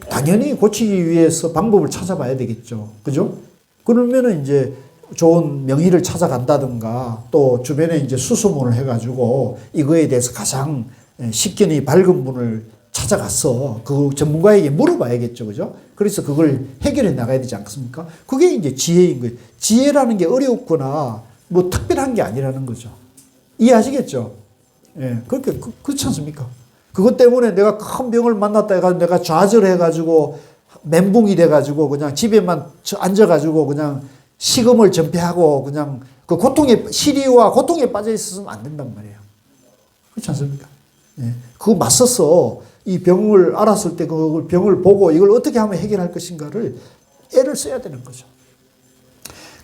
당연히 고치기 위해서 방법을 찾아봐야 되겠죠. 그죠? 그러면은 이제 좋은 명의를 찾아간다든가 또 주변에 이제 수소문을 해가지고 이거에 대해서 가장 식견이 밝은 분을 찾아가서 그 전문가에게 물어봐야겠죠. 그죠? 그래서 그걸 해결해 나가야 되지 않겠습니까? 그게 이제 지혜인 거예요. 지혜라는 게 어렵거나 뭐 특별한 게 아니라는 거죠. 이해하시겠죠? 예, 그렇지 않습니까? 그것 때문에 내가 큰 병을 만났다 해가지고 내가 좌절해가지고 멘붕이 돼가지고 그냥 집에만 앉아가지고 그냥 식음을 전폐하고 그냥 그 시리와 고통에 빠져 있어서는 안 된단 말이에요. 그렇지 않습니까? 예, 그거 맞서서 이 병을 알았을 때 그 병을 보고 이걸 어떻게 하면 해결할 것인가를 애를 써야 되는 거죠.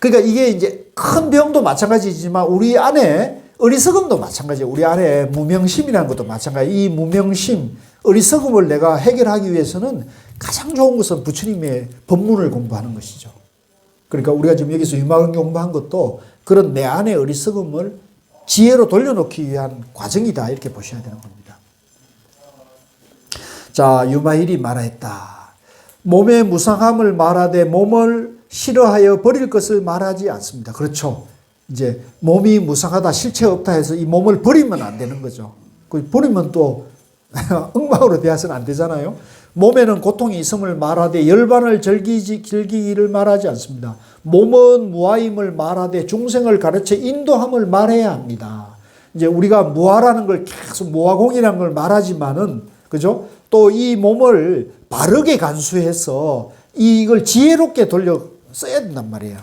그러니까 이게 이제 큰 병도 마찬가지지만 우리 안에 어리석음도 마찬가지예요. 우리 안에 무명심이라는 것도 마찬가지예요. 이 무명심, 어리석음을 내가 해결하기 위해서는 가장 좋은 것은 부처님의 법문을 공부하는 것이죠. 그러니까 우리가 지금 여기서 유마경 공부한 것도 그런 내 안의 어리석음을 지혜로 돌려놓기 위한 과정이다 이렇게 보셔야 되는 겁니다. 자, 유마일이 말하였다. 몸의 무상함을 말하되 몸을 싫어하여 버릴 것을 말하지 않습니다. 그렇죠. 이제 몸이 무상하다, 실체 없다 해서 이 몸을 버리면 안 되는 거죠. 버리면 또 엉망으로 되어서는 안 되잖아요. 몸에는 고통이 있음을 말하되 열반을 즐기기를 말하지 않습니다. 몸은 무아임을 말하되 중생을 가르쳐 인도함을 말해야 합니다. 이제 우리가 무아라는 걸 계속 무아공이라는 걸 말하지만은 그죠? 또 이 몸을 바르게 간수해서 이걸 지혜롭게 돌려 써야 된단 말이에요.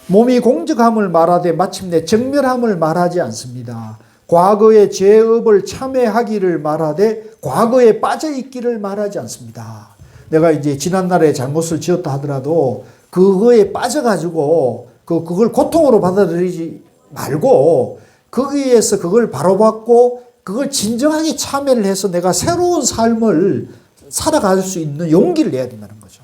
몸이 공적함을 말하되 마침내 정멸함을 말하지 않습니다. 과거의 죄업을 참회하기를 말하되 과거에 빠져있기를 말하지 않습니다. 내가 이제 지난날에 잘못을 지었다 하더라도 그거에 빠져가지고 그걸 고통으로 받아들이지 말고 거기에서 그걸 바로잡고 그걸 진정하게 참여를 해서 내가 새로운 삶을 살아갈 수 있는 용기를 내야 된다는 거죠.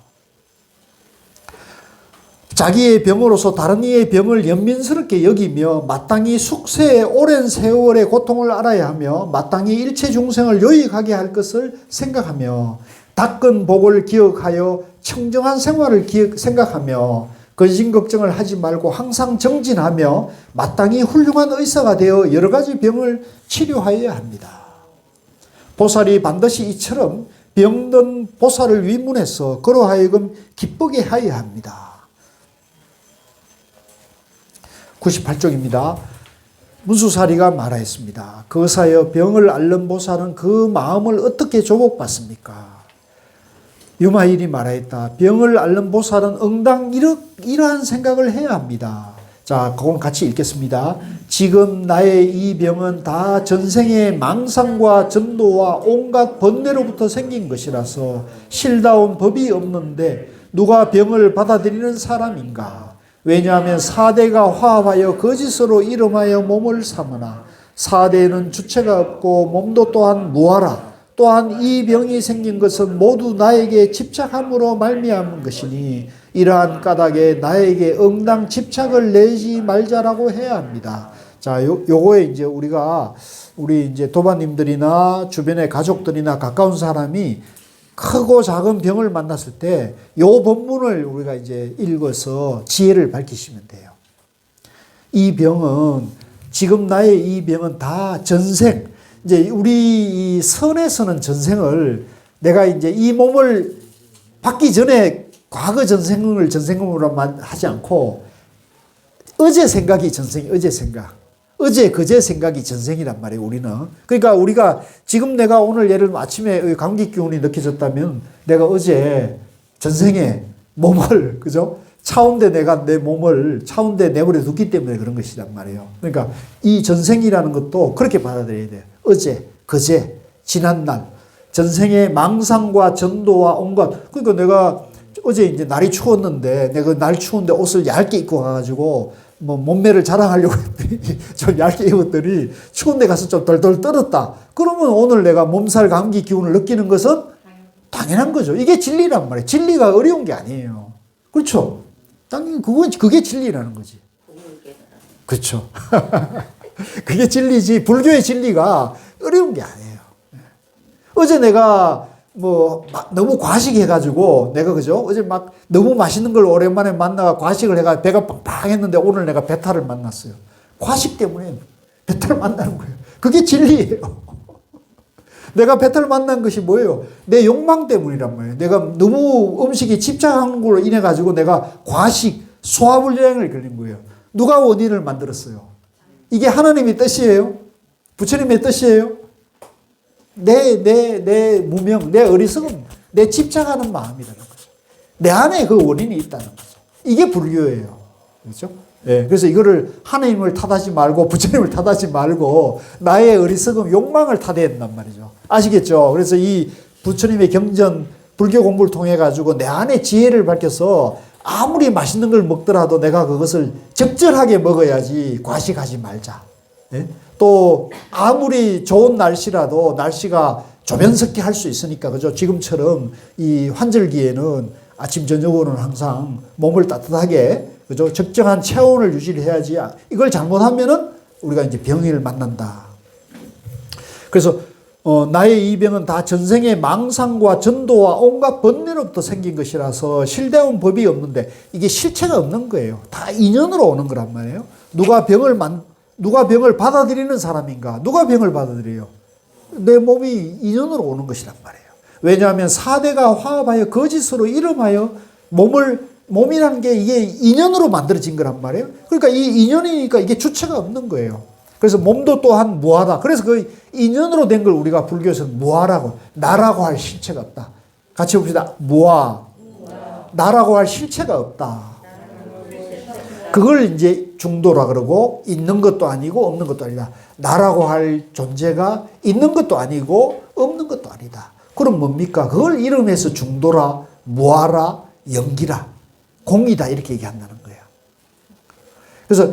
자기의 병으로서 다른 이의 병을 연민스럽게 여기며 마땅히 숙세의 오랜 세월의 고통을 알아야 하며 마땅히 일체 중생을 요익하게 할 것을 생각하며 닦은 복을 기억하여 청정한 생활을 생각하며 근심 걱정을 하지 말고 항상 정진하며 마땅히 훌륭한 의사가 되어 여러 가지 병을 치료하여야 합니다. 보살이 반드시 이처럼 병든 보살을 위문해서 그로 하여금 기쁘게 하여야 합니다. 98쪽입니다. 문수사리가 말하였습니다. 거사여 병을 앓는 보살은 그 마음을 어떻게 조복받습니까? 유마일이 말하였다. 병을 앓는 보살은 응당 이러한 생각을 해야 합니다. 자, 그건 같이 읽겠습니다. 지금 나의 이 병은 다 전생의 망상과 전도와 온갖 번뇌로부터 생긴 것이라서 실다운 법이 없는데 누가 병을 받아들이는 사람인가? 왜냐하면 사대가 화합하여 거짓으로 이름하여 몸을 삼으나 사대에는 주체가 없고 몸도 또한 무하라. 또한 이 병이 생긴 것은 모두 나에게 집착함으로 말미암은 것이니 이러한 까닭에 나에게 응당 집착을 내지 말자라고 해야 합니다. 자, 요거에 이제 우리 이제 도반님들이나 주변의 가족들이나 가까운 사람이 크고 작은 병을 만났을 때 요 본문을 우리가 이제 읽어서 지혜를 밝히시면 돼요. 이 병은 지금 나의 이 병은 다 전생, 이제 우리 이 선에서는 전생을 내가 이제 이 몸을 받기 전에 과거 전생을 전생으로 하지 않고 어제 생각이 전생, 어제 생각. 어제 그제 생각이 전생이란 말이에요, 우리는. 그러니까 우리가 지금 내가 오늘 예를 들면 아침에 감기 기운이 느껴졌다면 내가 어제 전생에 몸을, 그죠? 차운데 내가 내 몸을 차운데 내버려 뒀기 때문에 그런 것이란 말이에요. 그러니까 이 전생이라는 것도 그렇게 받아들여야 돼요. 어제, 그제, 지난날, 전생의 망상과 전도와 온갖. 그러니까 내가 어제 이제 날이 추웠는데 내가 날 추운데 옷을 얇게 입고 가가지고 뭐 몸매를 자랑하려고 했더니 좀 얇게 입었더니 추운 데 가서 좀 덜덜 떨었다. 그러면 오늘 내가 몸살 감기 기운을 느끼는 것은 당연한 거죠. 이게 진리란 말이에요. 진리가 어려운 게 아니에요. 그렇죠? 당연히 그게 진리라는 거지. 그렇죠. 그게 진리지. 불교의 진리가 어려운 게 아니에요. 어제 내가 뭐 너무 과식해가지고 내가 그죠? 어제 막 너무 맛있는 걸 오랜만에 만나가 과식을 해가 배가 빵빵했는데 오늘 내가 배탈을 만났어요. 과식 때문에 배탈을 만나는 거예요. 그게 진리예요. 내가 배탈을 만난 것이 뭐예요? 내 욕망 때문이란 말이에요. 내가 너무 음식에 집착한 걸로 인해 가지고 내가 과식, 소화불량을 걸린 거예요. 누가 원인을 만들었어요? 이게 하나님의 뜻이에요? 부처님의 뜻이에요? 내 무명, 내 어리석음, 내 집착하는 마음이라는 거죠. 내 안에 그 원인이 있다는 거죠. 이게 불교예요. 그렇죠? 예, 그래서 이거를 하나님을 탓하지 말고 부처님을 탓하지 말고 나의 어리석음, 욕망을 탓해야 된단 말이죠. 아시겠죠? 그래서 이 부처님의 경전, 불교 공부를 통해 가지고 내 안에 지혜를 밝혀서 아무리 맛있는 걸 먹더라도 내가 그것을 적절하게 먹어야지 과식하지 말자. 예? 또 아무리 좋은 날씨라도 날씨가 조변석게 할 수 있으니까 그죠? 지금처럼 이 환절기에는 아침 저녁으로는 항상 몸을 따뜻하게 그죠? 적정한 체온을 유지를 해야지. 이걸 잘못하면은 우리가 이제 병을 만난다. 그래서 나의 이 병은 다 전생의 망상과 전도와 온갖 번뇌로부터 생긴 것이라서 실대운 법이 없는데 이게 실체가 없는 거예요. 다 인연으로 오는 거란 말이에요. 누가 병을 받아들이는 사람인가? 누가 병을 받아들여요? 내 몸이 인연으로 오는 것이란 말이에요. 왜냐하면 사대가 화합하여 거짓으로 이름하여 몸이라는 게 이게 인연으로 만들어진 거란 말이에요. 그러니까 이 인연이니까 이게 주체가 없는 거예요. 그래서 몸도 또한 무하다. 그래서 그 인연으로 된 걸 우리가 불교에서 무하라고, 나라고 할 실체가 없다. 같이 봅시다. 무하. 나라고 할 실체가 없다. 그걸 이제 중도라 그러고 있는 것도 아니고 없는 것도 아니다. 나라고 할 존재가 있는 것도 아니고 없는 것도 아니다. 그럼 뭡니까? 그걸 이름해서 중도라, 무하라, 영기라, 공이다 이렇게 얘기한다는 거예요. 그래서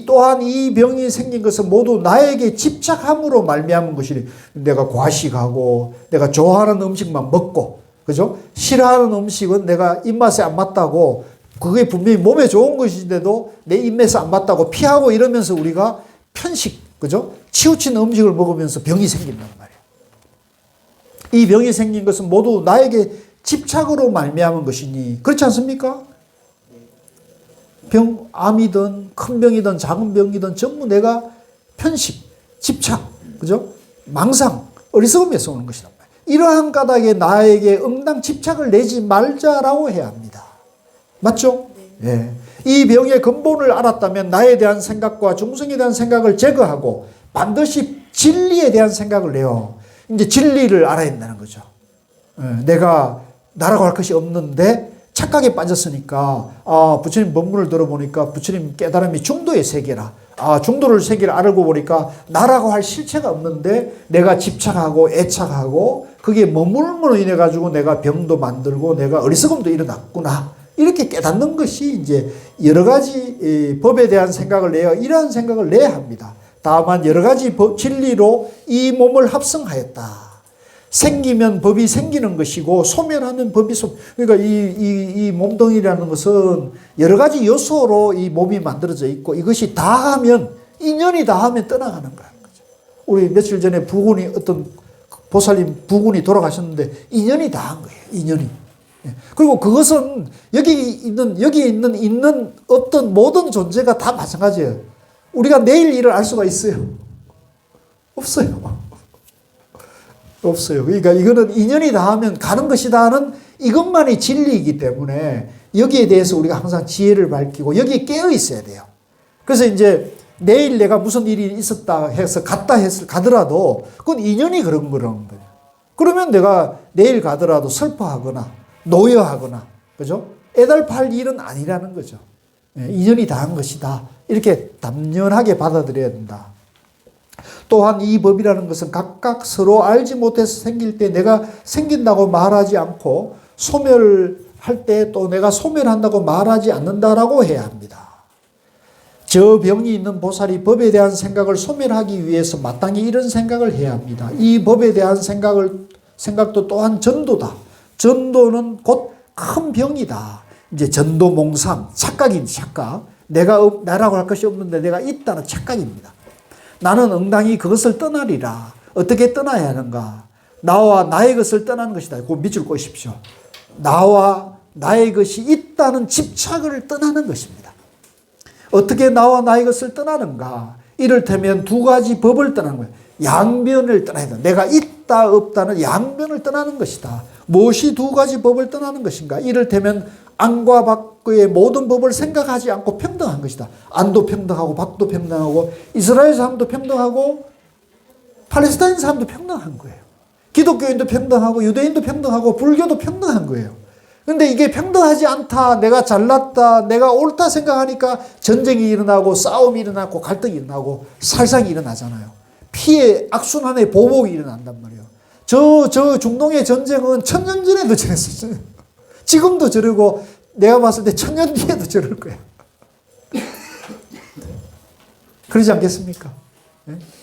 또한 이 병이 생긴 것은 모두 나에게 집착함으로 말미암은 것이니 내가 과식하고 내가 좋아하는 음식만 먹고 그죠? 싫어하는 음식은 내가 입맛에 안 맞다고 그게 분명히 몸에 좋은 것인데도 내 입맛에 안 맞다고 피하고 이러면서 우리가 편식 그죠? 치우친 음식을 먹으면서 병이 생긴단 말이에요. 이 병이 생긴 것은 모두 나에게 집착으로 말미암은 것이니 그렇지 않습니까? 병, 암이든 큰 병이든 작은 병이든 전부 내가 편식, 집착, 그죠? 망상, 어리석음에서 오는 것이란 말이에요. 이러한 까닭에 나에게 응당 집착을 내지 말자라고 해야 합니다. 맞죠? 네. 이 병의 근본을 알았다면 나에 대한 생각과 중생에 대한 생각을 제거하고 반드시 진리에 대한 생각을 내요. 이제 진리를 알아야 된다는 거죠. 내가 나라고 할 것이 없는데 착각에 빠졌으니까 부처님 법문을 들어보니까 부처님 깨달음이 중도의 세계라. 중도를 세계를 알고 보니까 나라고 할 실체가 없는데 내가 집착하고 애착하고 그게 머물므로 인해 가지고 내가 병도 만들고 내가 어리석음도 일어났구나. 이렇게 깨닫는 것이 이제 여러 가지 법에 대한 생각을 내어 이러한 생각을 내야 합니다. 다만 여러 가지 진리로 이 몸을 합성하였다. 생기면 법이 생기는 것이고 소멸하면 법이 그러니까 이 몸뚱이라는 것은 여러 가지 요소로 이 몸이 만들어져 있고 이것이 다 하면 인연이 다 하면 떠나가는 거라는 거죠. 우리 며칠 전에 부군이 어떤 보살님 부군이 돌아가셨는데 인연이 다 한 거예요. 인연이. 그리고 그것은 여기 있는 어떤 모든 존재가 다 마찬가지예요. 우리가 내일 일을 알 수가 있어요? 없어요. 없어요. 그러니까 이거는 인연이 닿으면 가는 것이다 하는 이것만이 진리이기 때문에 여기에 대해서 우리가 항상 지혜를 밝히고 여기에 깨어 있어야 돼요. 그래서 이제 내일 내가 무슨 일이 있었다 해서 가더라도 그건 인연이 그런 거예요. 그러면 내가 내일 가더라도 슬퍼하거나 노여하거나 그죠? 애달팔 일은 아니라는 거죠. 인연이 닿은 것이다. 이렇게 담연하게 받아들여야 된다. 또한 이 법이라는 것은 각각 서로 알지 못해서 생길 때 내가 생긴다고 말하지 않고 소멸할 때 또 내가 소멸한다고 말하지 않는다라고 해야 합니다. 저 병이 있는 보살이 법에 대한 생각을 소멸하기 위해서 마땅히 이런 생각을 해야 합니다. 이 법에 대한 생각도 또한 전도다. 전도는 곧 큰 병이다. 이제 전도몽상, 착각입니다. 착각. 나라고 할 것이 없는데 내가 있다는 착각입니다. 나는 응당히 그것을 떠나리라. 어떻게 떠나야 하는가? 나와 나의 것을 떠나는 것이다. 그거 밑줄 꼬십시오. 나와 나의 것이 있다는 집착을 떠나는 것입니다. 어떻게 나와 나의 것을 떠나는가? 이를테면 두 가지 법을 떠나는 거예요. 양변을 떠나야 된다. 내가 있다 없다는 양변을 떠나는 것이다. 무엇이 두 가지 법을 떠나는 것인가? 이를테면 안과 밖의 모든 법을 생각하지 않고 평등한 것이다. 안도 평등하고 밖도 평등하고 이스라엘 사람도 평등하고 팔레스타인 사람도 평등한 거예요. 기독교인도 평등하고 유대인도 평등하고 불교도 평등한 거예요. 그런데 이게 평등하지 않다. 내가 잘났다. 내가 옳다 생각하니까 전쟁이 일어나고 싸움이 일어나고 갈등이 일어나고 살상이 일어나잖아요. 피해 악순환의 보복이 일어난단 말이에요. 저 중동의 전쟁은 1000년 전에도 저랬었어요. 지금도 저러고 내가 봤을 때 1000년 뒤에도 저럴 거야. 그러지 않겠습니까?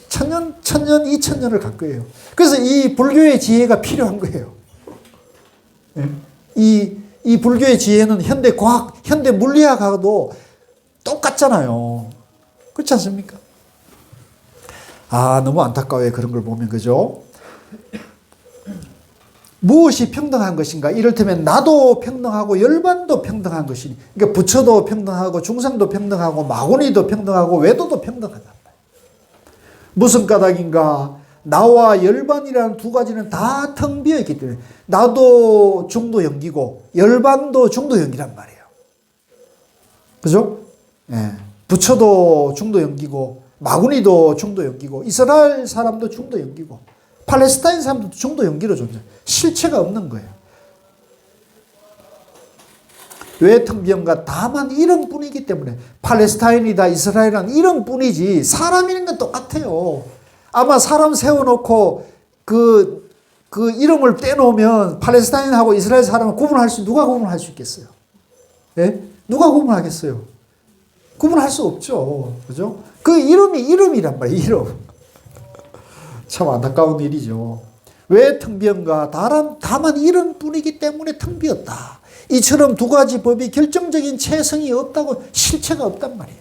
1000년, 2000년을 갈 거예요. 그래서 이 불교의 지혜가 필요한 거예요. 이 불교의 지혜는 현대 과학, 현대 물리학하고도 똑같잖아요. 그렇지 않습니까? 너무 안타까워요. 그런 걸 보면, 그죠? 무엇이 평등한 것인가? 이를테면 나도 평등하고 열반도 평등한 것이니, 그러니까 부처도 평등하고 중생도 평등하고 마구니도 평등하고 외도도 평등하다. 무슨 까닭인가? 나와 열반이라는 두 가지는 다 텅 비어 있기 때문에 나도 중도 연기고 열반도 중도 연기란 말이에요. 그죠? 부처도 중도 연기고 마구니도 중도 연기고 이스라엘 사람도 중도 연기고 팔레스타인 사람도 중도 연기로 존재해요. 실체가 없는 거예요. 왜 텅 비었는가? 다만 이름뿐이기 때문에 팔레스타인이다 이스라엘은 이름뿐이지 사람 있는 건 똑같아요. 아마 사람 세워놓고 그 이름을 떼놓으면 팔레스타인하고 이스라엘 사람을 누가 구분할 수 있겠어요? 예? 누가 구분하겠어요? 구분할 수 없죠. 그죠? 그 이름이 이름이란 말이에요. 이름. 참 안타까운 일이죠. 왜 텅 비었는가? 다만 이름뿐이기 때문에 텅 비었다. 이처럼 두 가지 법이 결정적인 체성이 없다고, 실체가 없단 말이에요.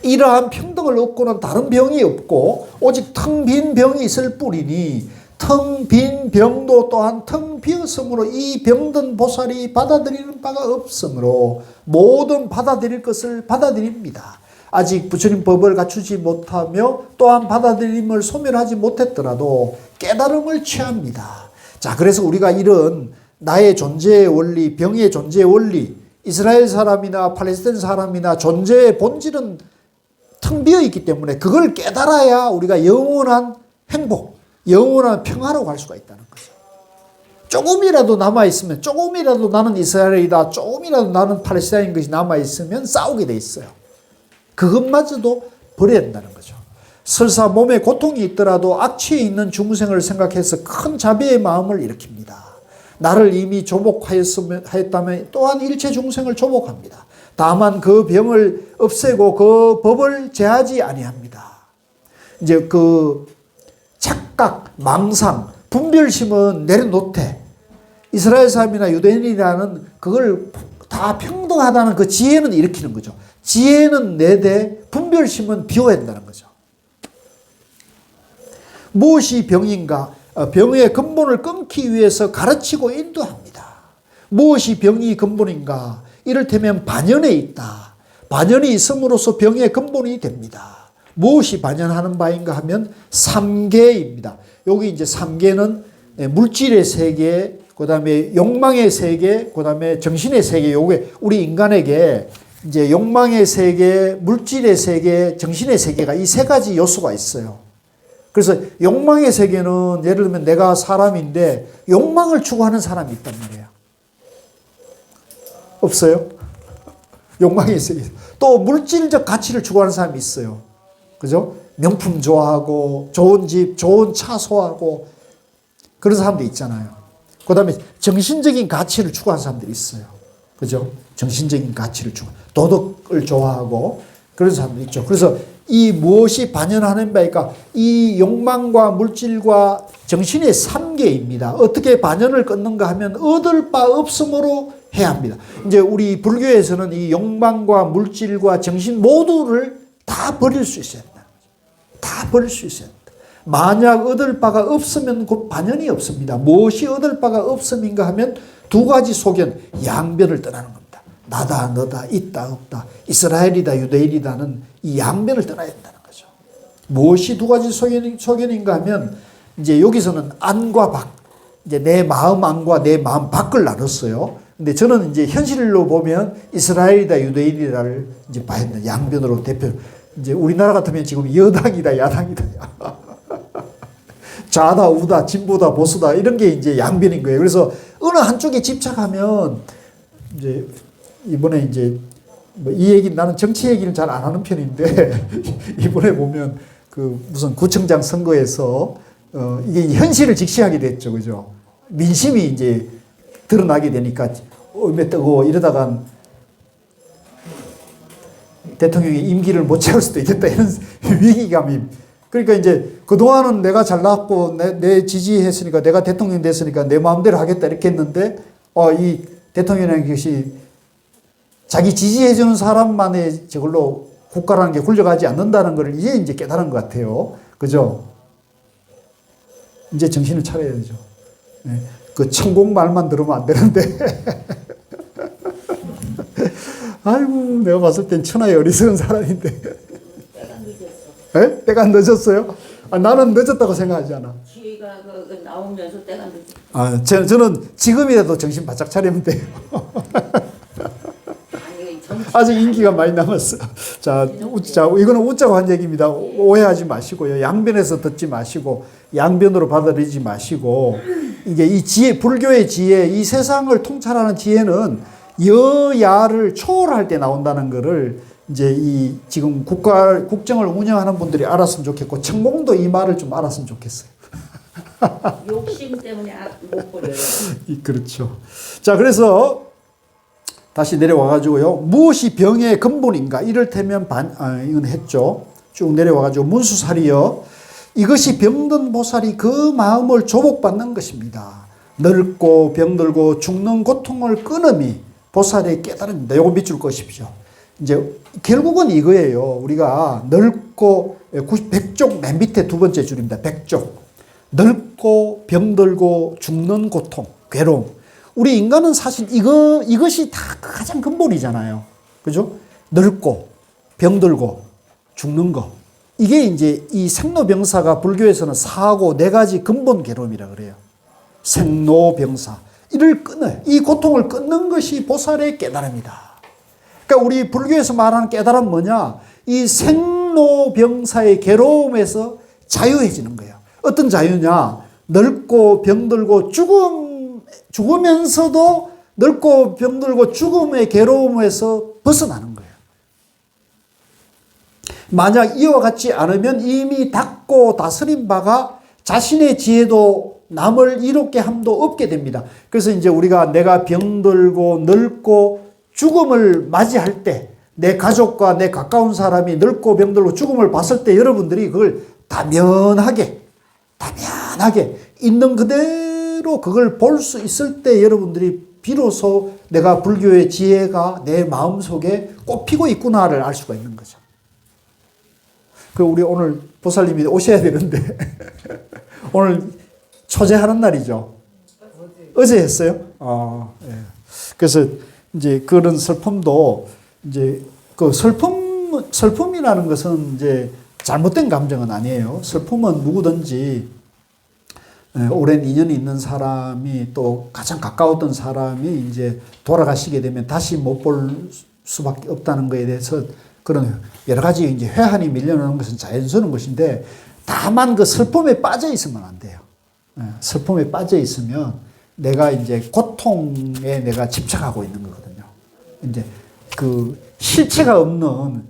이러한 평등을 얻고는 다른 병이 없고 오직 텅 빈 병이 있을 뿐이니 텅 빈 병도 또한 텅 비었으므로 이 병든 보살이 받아들이는 바가 없으므로 모든 받아들일 것을 받아들입니다. 아직 부처님 법을 갖추지 못하며 또한 받아들임을 소멸하지 못했더라도 깨달음을 취합니다. 자, 그래서 우리가 이런 나의 존재의 원리, 병의 존재의 원리, 이스라엘 사람이나 팔레스타인 사람이나 존재의 본질은 텅 비어 있기 때문에 그걸 깨달아야 우리가 영원한 행복, 영원한 평화로 갈 수가 있다는 거죠. 조금이라도 남아있으면, 조금이라도 나는 이스라엘이다, 조금이라도 나는 팔레스타인인 것이 남아있으면 싸우게 돼 있어요. 그것마저도 버려야 된다는 거죠. 설사 몸에 고통이 있더라도 악취에 있는 중생을 생각해서 큰 자비의 마음을 일으킵니다. 나를 이미 조복하였다면 또한 일체 중생을 조복합니다. 다만 그 병을 없애고 그 법을 제하지 아니합니다. 이제 그 착각, 망상, 분별심은 내려놓되 이스라엘 사람이나 유대인이라는 그걸 다 평등하다는 그 지혜는 일으키는 거죠. 지혜는 내되 분별심은 비워야 한다는 거죠. 무엇이 병인가? 병의 근본을 끊기 위해서 가르치고 인도합니다. 무엇이 병이 근본인가? 이를테면 반연에 있다. 반연이 있음으로써 병의 근본이 됩니다. 무엇이 반연하는 바인가 하면 삼계입니다. 여기 이제 삼계는 물질의 세계, 그 다음에 욕망의 세계, 그 다음에 정신의 세계. 요게 우리 인간에게 이제 욕망의 세계, 물질의 세계, 정신의 세계가 이 세 가지 요소가 있어요. 그래서 욕망의 세계는 예를 들면 내가 사람인데 욕망을 추구하는 사람이 있단 말이에요. 없어요? 욕망의 세계. 또 물질적 가치를 추구하는 사람이 있어요. 그죠? 명품 좋아하고 좋은 집, 좋은 차 소화하고 그런 사람도 있잖아요. 그 다음에 정신적인 가치를 추구하는 사람들이 있어요. 그죠? 정신적인 가치를 도덕을 좋아하고 그런 사람도 있죠. 그래서 이 무엇이 반연하는 바일까? 이 욕망과 물질과 정신의 삼계입니다. 어떻게 반연을 끊는가 하면 얻을 바 없음으로 해야 합니다. 이제 우리 불교에서는 이 욕망과 물질과 정신 모두를 다 버릴 수 있어야 한다. 다 버릴 수 있어야 한다. 만약 얻을 바가 없으면 그 반연이 없습니다. 무엇이 얻을 바가 없음인가 하면 두 가지 소견, 양변을 떠나는 겁니다. 나다, 너다, 있다, 없다, 이스라엘이다, 유대인이다는 이 양변을 떠나야 된다는 거죠. 무엇이 두 가지 소견인가 하면 이제 여기서는 안과 밖, 이제 내 마음 안과 내 마음 밖을 나눴어요. 근데 저는 이제 현실로 보면 이스라엘이다, 유대인이다를 이제 봐야 된다. 양변으로 대표. 이제 우리나라 같으면 지금 여당이다, 야당이다. 좌다, 우다, 진보다, 보수다 이런 게 이제 양변인 거예요. 그래서 어느 한쪽에 집착하면 이제 이번에 이제 뭐 이 얘기 나는 정치 얘기를 잘 안 하는 편인데 이번에 보면 그 무슨 구청장 선거에서 이게 현실을 직시하게 됐죠, 그죠? 민심이 이제 드러나게 되니까 얼마 뜨고 이러다가 대통령이 임기를 못 채울 수도 있겠다 이런 위기감이. 그러니까 이제 그동안은 내가 잘났고 내 지지했으니까 내가 대통령 됐으니까 내 마음대로 하겠다 이렇게 했는데 이 대통령이라는 것이 자기 지지해주는 사람만의 저걸로 국가라는 게 굴려가지 않는다는 걸 이제 깨달은 것 같아요. 그죠? 이제 정신을 차려야 되죠. 네. 그 천공 말만 들으면 안 되는데. 아이고, 내가 봤을 땐 천하의 어리석은 사람인데. 때가 늦었어. 에? 때가 늦었어요? 나는 늦었다고 생각하지 않아. 기회가 나오면서 때가 늦었어. 저는 지금이라도 정신 바짝 차리면 돼요. 아니, 아직 인기가 많이 남았어. 자, 이거는 웃자고 한 얘기입니다. 오해하지 마시고요. 양변에서 듣지 마시고, 양변으로 받아들이지 마시고, 이게 이 지혜, 불교의 지혜, 이 세상을 통찰하는 지혜는 여야를 초월할 때 나온다는 거를 이제 이 지금 국정을 운영하는 분들이 알았으면 좋겠고, 청공도 이 말을 좀 알았으면 좋겠어요. 욕심 때문에 못 버려요. 그렇죠. 자, 그래서 다시 내려와가지고요. 무엇이 병의 근본인가? 이를테면 이건 했죠. 쭉 내려와가지고 문수살이여. 이것이 병든 보살이 그 마음을 조복받는 것입니다. 늙고 병들고 죽는 고통을 끊음이 보살의 깨달음입니다. 요거 밑줄 것이십시오. 이제 결국은 이거예요. 우리가 늙고 100쪽 맨 밑에 두 번째 줄입니다. 100쪽. 늙고 병들고 죽는 고통, 괴로움. 우리 인간은 사실 이것이 다 가장 근본이잖아요. 그죠? 늙고 병들고 죽는 거. 이게 이제 이 생로병사가 불교에서는 사하고 네 가지 근본 괴로움이라 그래요. 생로병사. 이를 끊어요. 이 고통을 끊는 것이 보살의 깨달음이다. 그러니까 우리 불교에서 말하는 깨달음은 뭐냐? 이 생로병사의 괴로움에서 자유해지는 거예요. 어떤 자유냐? 늙고 병들고 죽으면서도 늙고 병들고 죽음의 괴로움에서 벗어나는 거예요. 만약 이와 같지 않으면 이미 닦고 다스린 바가 자신의 지혜도 남을 이롭게 함도 없게 됩니다. 그래서 이제 우리가 내가 병들고 늙고 죽음을 맞이할 때 내 가족과 내 가까운 사람이 늙고 병들고 죽음을 봤을 때 여러분들이 그걸 담연하게 있는 그대로 그걸 볼 수 있을 때 여러분들이 비로소 내가 불교의 지혜가 내 마음속에 꽃피고 있구나를 알 수가 있는 거죠. 우리 오늘 보살님이 오셔야 되는데 오늘 초제하는 날이죠. 어제 했어요? 예. 그래서 이제 그런 슬픔도 이제 그 슬픔이라는 것은 이제 잘못된 감정은 아니에요. 슬픔은 누구든지 오랜 인연이 있는 사람이 또 가장 가까웠던 사람이 이제 돌아가시게 되면 다시 못 볼 수밖에 없다는 것에 대해서 그런 여러 가지 이제 회한이 밀려나는 것은 자연스러운 것인데 다만 그 슬픔에 빠져 있으면 안 돼요. 슬픔에 빠져 있으면 내가 이제 고통에 내가 집착하고 있는 거거든요. 이제 그 실체가 없는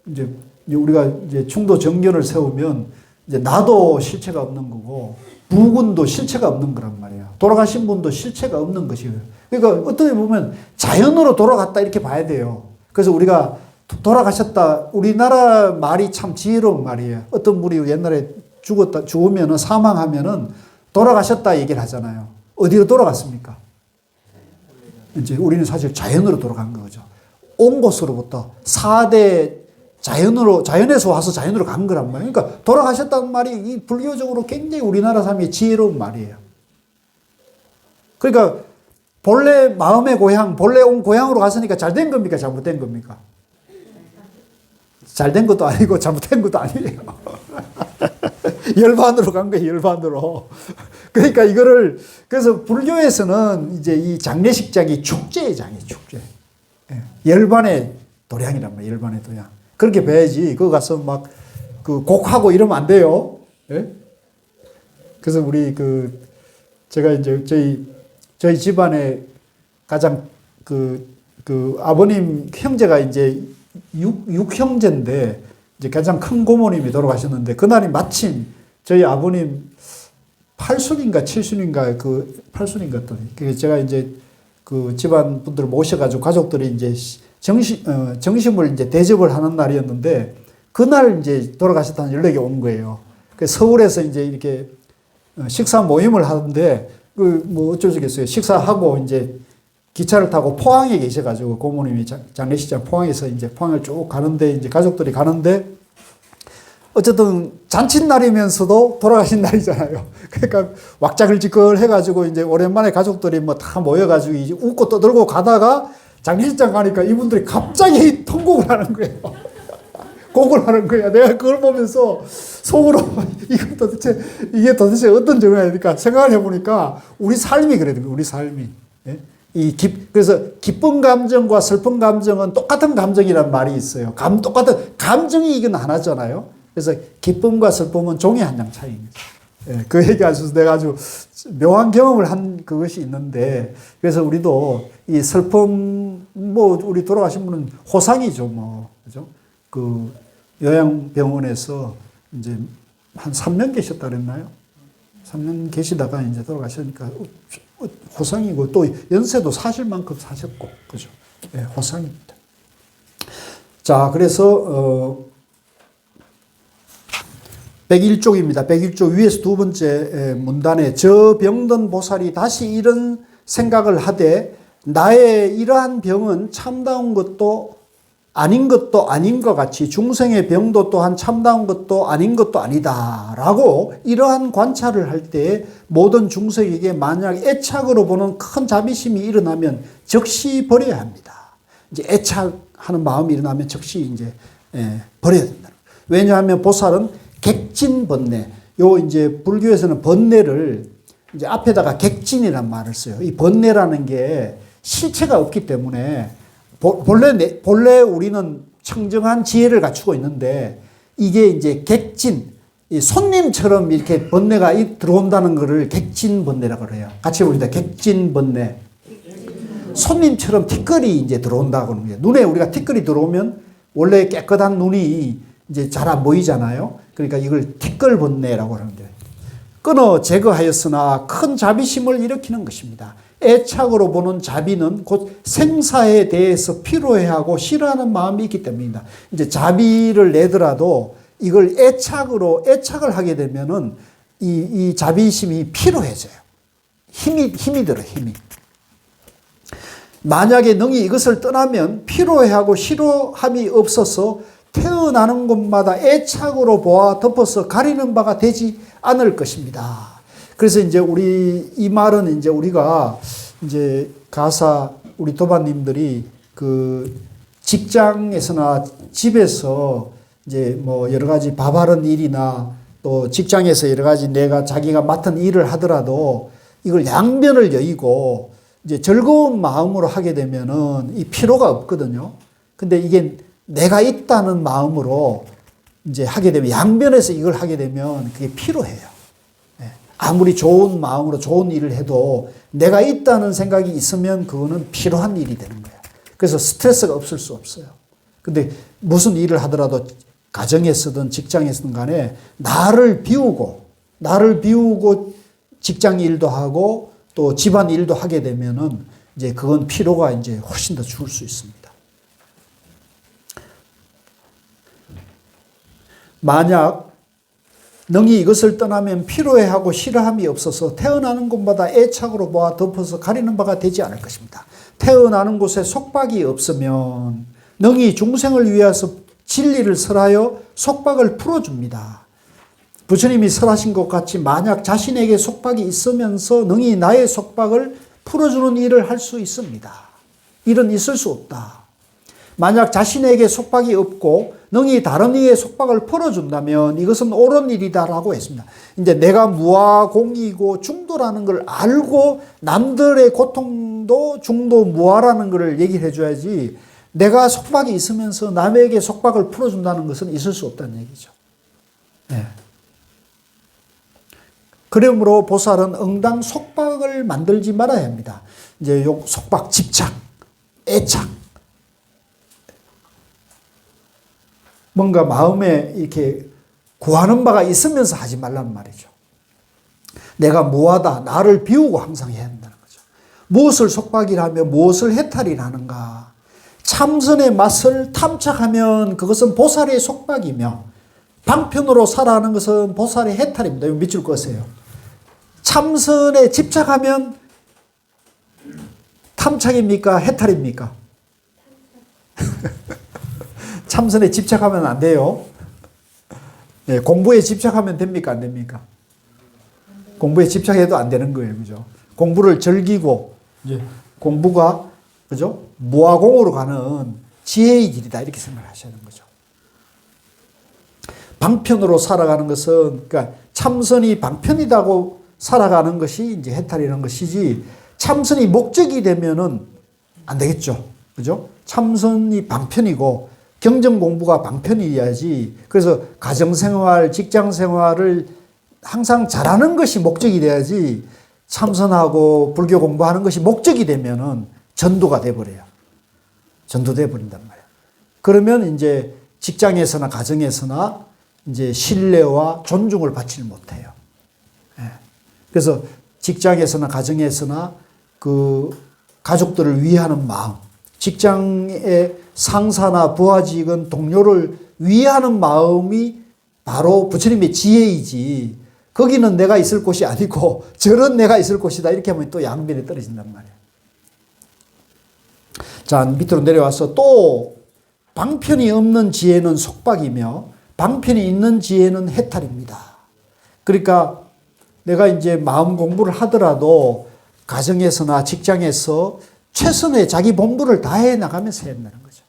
이제 우리가 이제 충도 정견을 세우면 이제 나도 실체가 없는 거고 부군도 실체가 없는 거란 말이에요. 돌아가신 분도 실체가 없는 것이에요. 그러니까 어떻게 보면 자연으로 돌아갔다 이렇게 봐야 돼요. 그래서 우리가 돌아가셨다. 우리나라 말이 참 지혜로운 말이에요. 어떤 분이 옛날에 죽으면은 사망하면은 돌아가셨다 얘기를 하잖아요. 어디로 돌아갔습니까? 이제 우리는 사실 자연으로 돌아간 거죠. 온 곳으로부터 4대 자연에서 와서 자연으로 간 거란 말이에요. 그러니까 돌아가셨다는 말이 이 불교적으로 굉장히 우리나라 사람이 지혜로운 말이에요. 그러니까 본래 마음의 고향, 본래 온 고향으로 갔으니까 잘된 겁니까? 잘못된 겁니까? 잘된 것도 아니고 잘못된 것도 아니에요. 열반으로 간 거예요, 열반으로. 그러니까 그래서 불교에서는 이제 이 장례식장이 축제의 장이에요, 축제. 열반의 도량이란 말이에요, 열반의 도량. 그렇게 봐야지, 그거 가서 막 그 곡하고 이러면 안 돼요. 예? 그래서 제가 이제 저희 집안에 가장 아버님 형제가 이제 6형제인데 이제 가장 큰 고모님이 돌아가셨는데 그날이 마침 저희 아버님 8순인가 7순인가 8순인 것 같더니 그래서 제가 이제 그 집안 분들을 모셔가지고 가족들이 이제 정심을 이제 대접을 하는 날이었는데 그날 이제 돌아가셨다는 연락이 온 거예요. 그래서 서울에서 이제 이렇게 식사 모임을 하는데 뭐 어쩔 수 있겠어요. 식사하고 이제 기차를 타고 포항에 계셔가지고 고모님이 장례식장 포항에서 이제 포항을 쭉 가는데 이제 가족들이 가는데 어쨌든 잔칫날이면서도 돌아가신 날이잖아요. 그러니까 왁자글지껄 해가지고 이제 오랜만에 가족들이 뭐 다 모여가지고 이제 웃고 떠들고 가다가 장례식장 가니까 이분들이 갑자기 통곡을 하는 거예요. 곡을 하는 거야. 내가 그걸 보면서 속으로 이게 도대체 어떤 정황입니까? 생각을 해보니까 우리 삶이 그래요. 우리 삶이. 예? 그래서 기쁜 감정과 슬픈 감정은 똑같은 감정이란 말이 있어요. 똑같은 감정이 이건 하나잖아요. 그래서 기쁨과 슬픔은 종이 한 장 차이입니다. 예, 그 얘기하셔서 내가 아주 묘한 경험을 한 그것이 있는데, 그래서 우리도 이 슬픔, 우리 돌아가신 분은 호상이죠, 그죠? 요양병원에서 이제 한 3년 계셨다 그랬나요? 3년 계시다가 이제 돌아가시니까 호상이고 또 연세도 사실 만큼 사셨고, 그죠? 예, 호상입니다. 자, 그래서 101쪽입니다. 101쪽 위에서 두 번째 문단에 저 병든 보살이 다시 이런 생각을 하되 나의 이러한 병은 참다운 것도 아닌 것도 아닌 것 같이 중생의 병도 또한 참다운 것도 아닌 것도 아니다 라고 이러한 관찰을 할 때 모든 중생에게 만약 애착으로 보는 큰 자비심이 일어나면 즉시 버려야 합니다. 이제 애착하는 마음이 일어나면 즉시 이제 버려야 된다. 왜냐하면 보살은 객진번뇌, 요 이제 불교에서는 번뇌를 이제 앞에다가 객진이란 말을 써요. 이 번뇌라는 게 실체가 없기 때문에 본래 우리는 청정한 지혜를 갖추고 있는데 이게 이제 객진, 손님처럼 이렇게 번뇌가 들어온다는 것을 객진번뇌라고 그래요. 같이 봅니다. 객진번뇌. 손님처럼 티끌이 이제 들어온다고 하는 거예요. 눈에 우리가 티끌이 들어오면 원래 깨끗한 눈이 이제 잘 안 보이잖아요. 그러니까 이걸 티끌번뇌라고 하는데 끊어 제거하였으나 큰 자비심을 일으키는 것입니다. 애착으로 보는 자비는 곧 생사에 대해서 피로해하고 싫어하는 마음이 있기 때문입니다. 이제 자비를 내더라도 이걸 애착을 하게 되면은 이 자비심이 피로해져요. 힘이 들어요, 힘이. 만약에 능히 이것을 떠나면 피로해하고 싫어함이 없어서 태어나는 곳마다 애착으로 보아 덮어서 가리는 바가 되지 않을 것입니다. 그래서 이제 이 말은 이제 우리가 이제 가사 우리 도반님들이 그 직장에서나 집에서 이제 뭐 여러 가지 밥하는 일이나 또 직장에서 여러 가지 자기가 맡은 일을 하더라도 이걸 양면을 여의고 이제 즐거운 마음으로 하게 되면은 이 피로가 없거든요. 근데 이게 내가 있다는 마음으로 이제 하게 되면 양면에서 이걸 하게 되면 그게 피로해요. 아무리 좋은 마음으로 좋은 일을 해도 내가 있다는 생각이 있으면 그거는 피로한 일이 되는 거예요. 그래서 스트레스가 없을 수 없어요. 근데 무슨 일을 하더라도 가정에서든 직장에서든 간에 나를 비우고 직장 일도 하고 또 집안 일도 하게 되면은 이제 그건 피로가 이제 훨씬 더 줄 수 있습니다. 만약 능히 이것을 떠나면 피로해하고 싫어함이 없어서 태어나는 곳마다 애착으로 보아 덮어서 가리는 바가 되지 않을 것입니다. 태어나는 곳에 속박이 없으면 능히 중생을 위해서 진리를 설하여 속박을 풀어줍니다. 부처님이 설하신 것 같이 만약 자신에게 속박이 있으면서 능히 나의 속박을 풀어주는 일을 할 수 있습니다. 일은 있을 수 없다. 만약 자신에게 속박이 없고 능히 다른 이의 속박을 풀어준다면 이것은 옳은 일이다라고 했습니다. 이제 내가 무아공이고 중도라는 걸 알고 남들의 고통도 중도 무아라는 걸 얘기를 해줘야지 내가 속박이 있으면서 남에게 속박을 풀어준다는 것은 있을 수 없다는 얘기죠. 네. 그러므로 보살은 응당 속박을 만들지 말아야 합니다. 이제 요 속박, 집착, 애착. 뭔가 마음에 이렇게 구하는 바가 있으면서 하지 말란 말이죠. 내가 무하다, 나를 비우고 항상 해야 한다는 거죠. 무엇을 속박이라며 무엇을 해탈이라는가. 참선의 맛을 탐착하면 그것은 보살의 속박이며 방편으로 살아가는 것은 보살의 해탈입니다. 이거 밑줄 거세요. 참선에 집착하면 탐착입니까? 해탈입니까? 참선에 집착하면 안 돼요. 네, 공부에 집착하면 됩니까? 안 됩니까? 공부에 집착해도 안 되는 거예요. 그죠? 공부를 즐기고, 이제 공부가, 그죠? 무아공으로 가는 지혜의 길이다. 이렇게 생각하셔야 하는 거죠. 방편으로 살아가는 것은, 그러니까 참선이 방편이라고 살아가는 것이 이제 해탈이라는 것이지, 참선이 목적이 되면은 안 되겠죠. 그죠? 참선이 방편이고, 경전 공부가 방편이어야지. 그래서 가정생활, 직장생활을 항상 잘하는 것이 목적이 돼야지 참선하고 불교 공부하는 것이 목적이 되면은 전도가 돼버려요. 전도돼 버린단 말이에요. 그러면 이제 직장에서나 가정에서나 이제 신뢰와 존중을 받지 못해요. 그래서 직장에서나 가정에서나 그 가족들을 위하는 마음, 직장의 상사나 부하직은 동료를 위하는 마음이 바로 부처님의 지혜이지, 거기는 내가 있을 곳이 아니고 저런 내가 있을 곳이다, 이렇게 하면 또 양면에 떨어진단 말이에요. 자, 밑으로 내려와서 또 방편이 없는 지혜는 속박이며 방편이 있는 지혜는 해탈입니다. 그러니까 내가 이제 마음 공부를 하더라도 가정에서나 직장에서 최선의 자기 본분을 다해 나가면서 해야 된다는 거죠.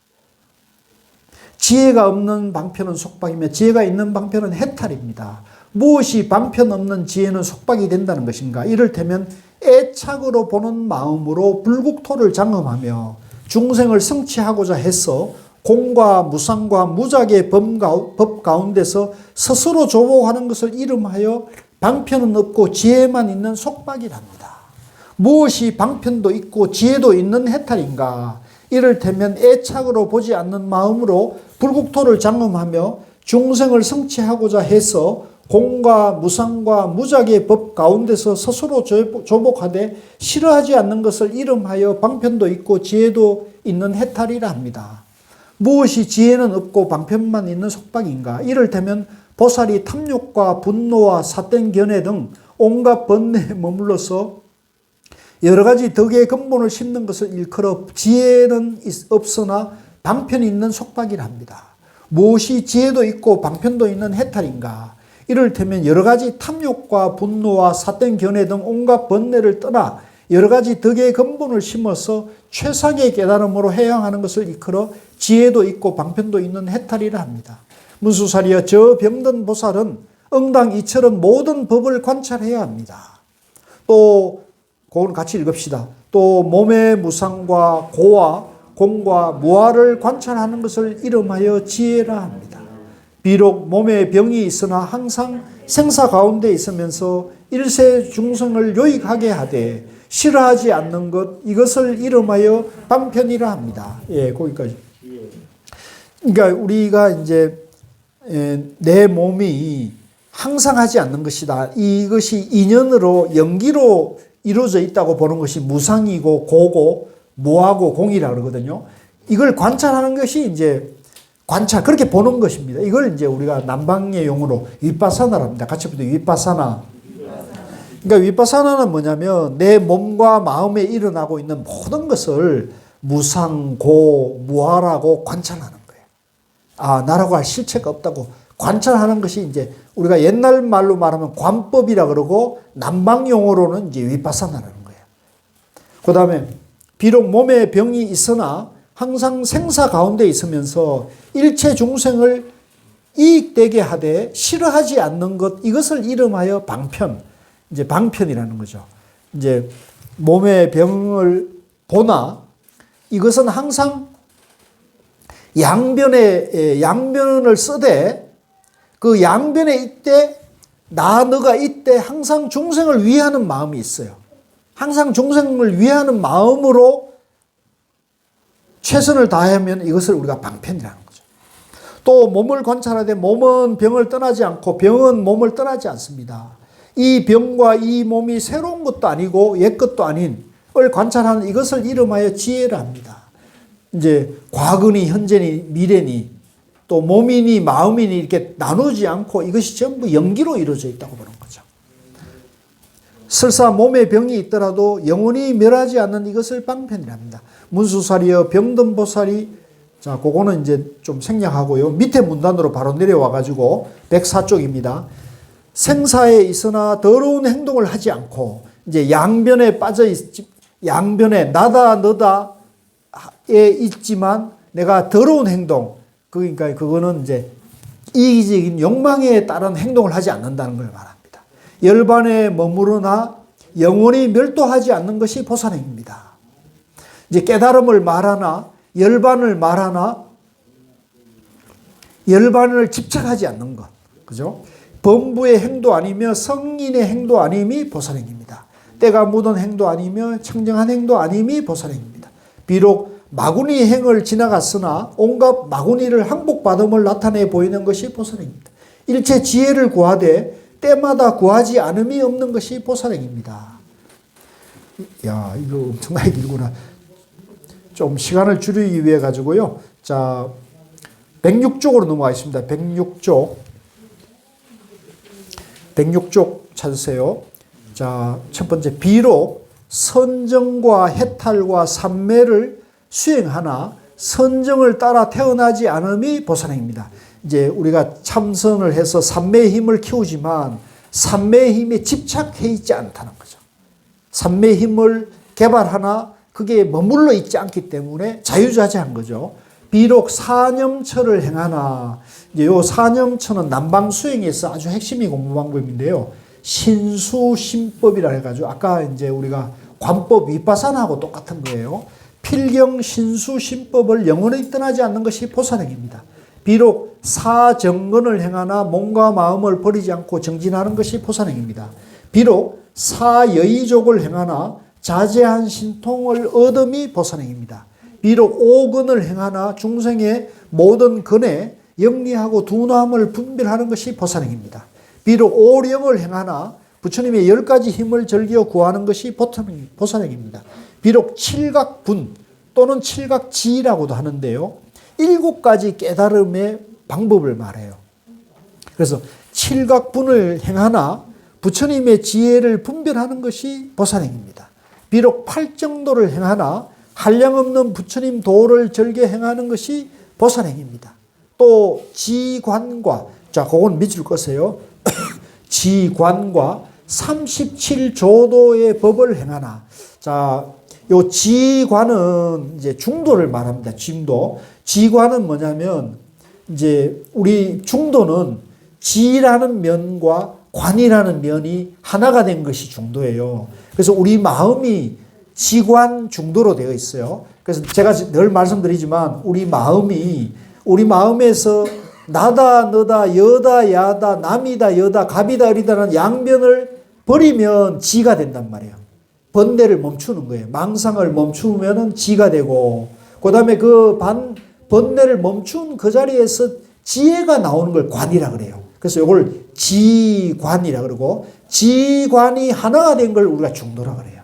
지혜가 없는 방편은 속박이며 지혜가 있는 방편은 해탈입니다. 무엇이 방편 없는 지혜는 속박이 된다는 것인가? 이를테면 애착으로 보는 마음으로 불국토를 장엄하며 중생을 성취하고자 해서 공과 무상과 무작의 법 가운데서 스스로 조복하는 것을 이름하여 방편은 없고 지혜만 있는 속박이랍니다. 무엇이 방편도 있고 지혜도 있는 해탈인가? 이를테면 애착으로 보지 않는 마음으로 불국토를 장엄하며 중생을 성취하고자 해서 공과 무상과 무작의 법 가운데서 스스로 조복하되 싫어하지 않는 것을 이름하여 방편도 있고 지혜도 있는 해탈이라 합니다. 무엇이 지혜는 없고 방편만 있는 속박인가? 이를테면 보살이 탐욕과 분노와 삿된 견해 등 온갖 번뇌에 머물러서 여러 가지 덕의 근본을 심는 것을 일컬어 지혜는 없으나 방편이 있는 속박이라 합니다. 무엇이 지혜도 있고 방편도 있는 해탈인가? 이를테면 여러 가지 탐욕과 분노와 삿된 견해 등 온갖 번뇌를 떠나 여러 가지 덕의 근본을 심어서 최상의 깨달음으로 해양하는 것을 일컬어 지혜도 있고 방편도 있는 해탈이라 합니다. 문수사리여, 저 병든 보살은 응당 이처럼 모든 법을 관찰해야 합니다. 또 그건 같이 읽읍시다. 또 몸의 무상과 고와 공과 무아를 관찰하는 것을 이름하여 지혜라 합니다. 비록 몸에 병이 있으나 항상 생사 가운데 있으면서 일세 중생을 요익하게 하되 싫어하지 않는 것, 이것을 이름하여 방편이라 합니다. 예, 거기까지. 그러니까 우리가 이제 내 몸이 항상 하지 않는 것이다, 이것이 인연으로 연기로 이루어져 있다고 보는 것이 무상이고 고고 무하고 공이라 그러거든요. 이걸 관찰하는 것이 이제 그렇게 보는 것입니다. 이걸 이제 우리가 남방의 용어로 위파사나랍니다. 같이 보세요. 위파사나. 그러니까 위파사나는 뭐냐면 내 몸과 마음에 일어나고 있는 모든 것을 무상, 고, 무하라고 관찰하는 거예요. 아, 나라고 할 실체가 없다고 관찰하는 것이 이제 우리가 옛날 말로 말하면 관법이라 그러고 남방 용어로는 이제 위파사나라는 거예요. 그 다음에 비록 몸에 병이 있으나 항상 생사 가운데 있으면서 일체 중생을 이익되게 하되 싫어하지 않는 것, 이것을 이름하여 방편, 이제 방편이라는 거죠. 이제 몸의 병을 보나 이것은 항상 양변을 쓰되 그 양변에 이때 너가 이때 항상 중생을 위하는 마음이 있어요. 항상 중생을 위하는 마음으로 최선을 다하면 이것을 우리가 방편이라는 거죠. 또 몸을 관찰하되 몸은 병을 떠나지 않고 병은 몸을 떠나지 않습니다. 이 병과 이 몸이 새로운 것도 아니고 옛 것도 아닌 걸 관찰하는 이것을 이름하여 지혜라 합니다. 이제 과거니 현재니 미래니 또 몸이니 마음이니 이렇게 나누지 않고 이것이 전부 연기로 이루어져 있다고 보는 거죠. 설사 몸에 병이 있더라도 영원히 멸하지 않는 이것을 방편이랍니다. 문수사리여, 병든 보살이, 자, 그거는 이제 좀 생략하고요. 밑에 문단으로 바로 내려와가지고 104쪽입니다. 생사에 있으나 더러운 행동을 하지 않고 이제 양변에 빠져 양변에 나다 너다에 있지만 내가 더러운 행동, 그러니까 그거는 이제 이기적인 욕망에 따른 행동을 하지 않는다는 걸 말합니다. 열반에 머무르나 영원히 멸도하지 않는 것이 보살행입니다. 이제 깨달음을 말하나 열반을 말하나 열반을 집착하지 않는 것, 그죠? 범부의 행도 아니며 성인의 행도 아님이 보살행입니다. 때가 묻은 행도 아니며 청정한 행도 아님이 보살행입니다. 비록 마구니 행을 지나갔으나 온갖 마구니를 항복받음을 나타내 보이는 것이 보살행입니다. 일체 지혜를 구하되 때마다 구하지 않음이 없는 것이 보살행입니다. 야, 이거 엄청나게 길구나. 좀 시간을 줄이기 위해 가지고요. 자, 106쪽으로 넘어가겠습니다. 106쪽. 106쪽 찾으세요. 자, 첫 번째, 비록 선정과 해탈과 삼매를 수행하나 선정을 따라 태어나지 않음이 보살행입니다. 이제 우리가 참선을 해서 삼매의 힘을 키우지만 삼매의 힘에 집착해 있지 않다는 거죠. 삼매의 힘을 개발하나 그게 머물러 있지 않기 때문에 자유자재한 거죠. 비록 사념처를 행하나, 이제 요 사념처는 남방수행에서 아주 핵심이 공부 방법인데요. 신수심법이라 해가지고 아까 이제 우리가 관법 위파사나하고 똑같은 거예요. 필경 신수심법을 영원히 떠나지 않는 것이 보살행입니다. 비록 사정건을 행하나 몸과 마음을 버리지 않고 정진하는 것이 보살행입니다. 비록 사여의족을 행하나 자제한 신통을 얻음이 보살행입니다. 비록 오건을 행하나 중생의 모든 근에 영리하고 둔함을 분별하는 것이 보살행입니다. 비록 오령을 행하나 부처님의 10가지 힘을 즐겨 구하는 것이 보살행입니다. 비록 칠각분 또는 칠각지라고도 하는데요. 7가지 깨달음의 방법을 말해요. 그래서 칠각분을 행하나 부처님의 지혜를 분별하는 것이 보살행입니다. 비록 팔정도를 행하나 한량없는 부처님 도를 절개 행하는 것이 보살행입니다. 또 지관과, 자, 그건 밑줄 거세요. 지관과 37조도의 법을 행하나. 자, 요 지관은 이제 중도를 말합니다. 중도. 지관은 뭐냐면 이제 우리 중도는 지라는 면과 관이라는 면이 하나가 된 것이 중도예요. 그래서 우리 마음이 지관 중도로 되어 있어요. 그래서 제가 늘 말씀드리지만 우리 마음에서 나다 너다 여다 야다 남이다 여다 갑이다 을이다라는 양변을 버리면 지가 된단 말이에요. 번뇌를 멈추는 거예요. 망상을 멈추면 지가 되고, 그 다음에 그 번뇌를 멈춘 그 자리에서 지혜가 나오는 걸 관이라 그래요. 그래서 이걸 지관이라 그러고, 지관이 하나가 된 걸 우리가 중도라 그래요.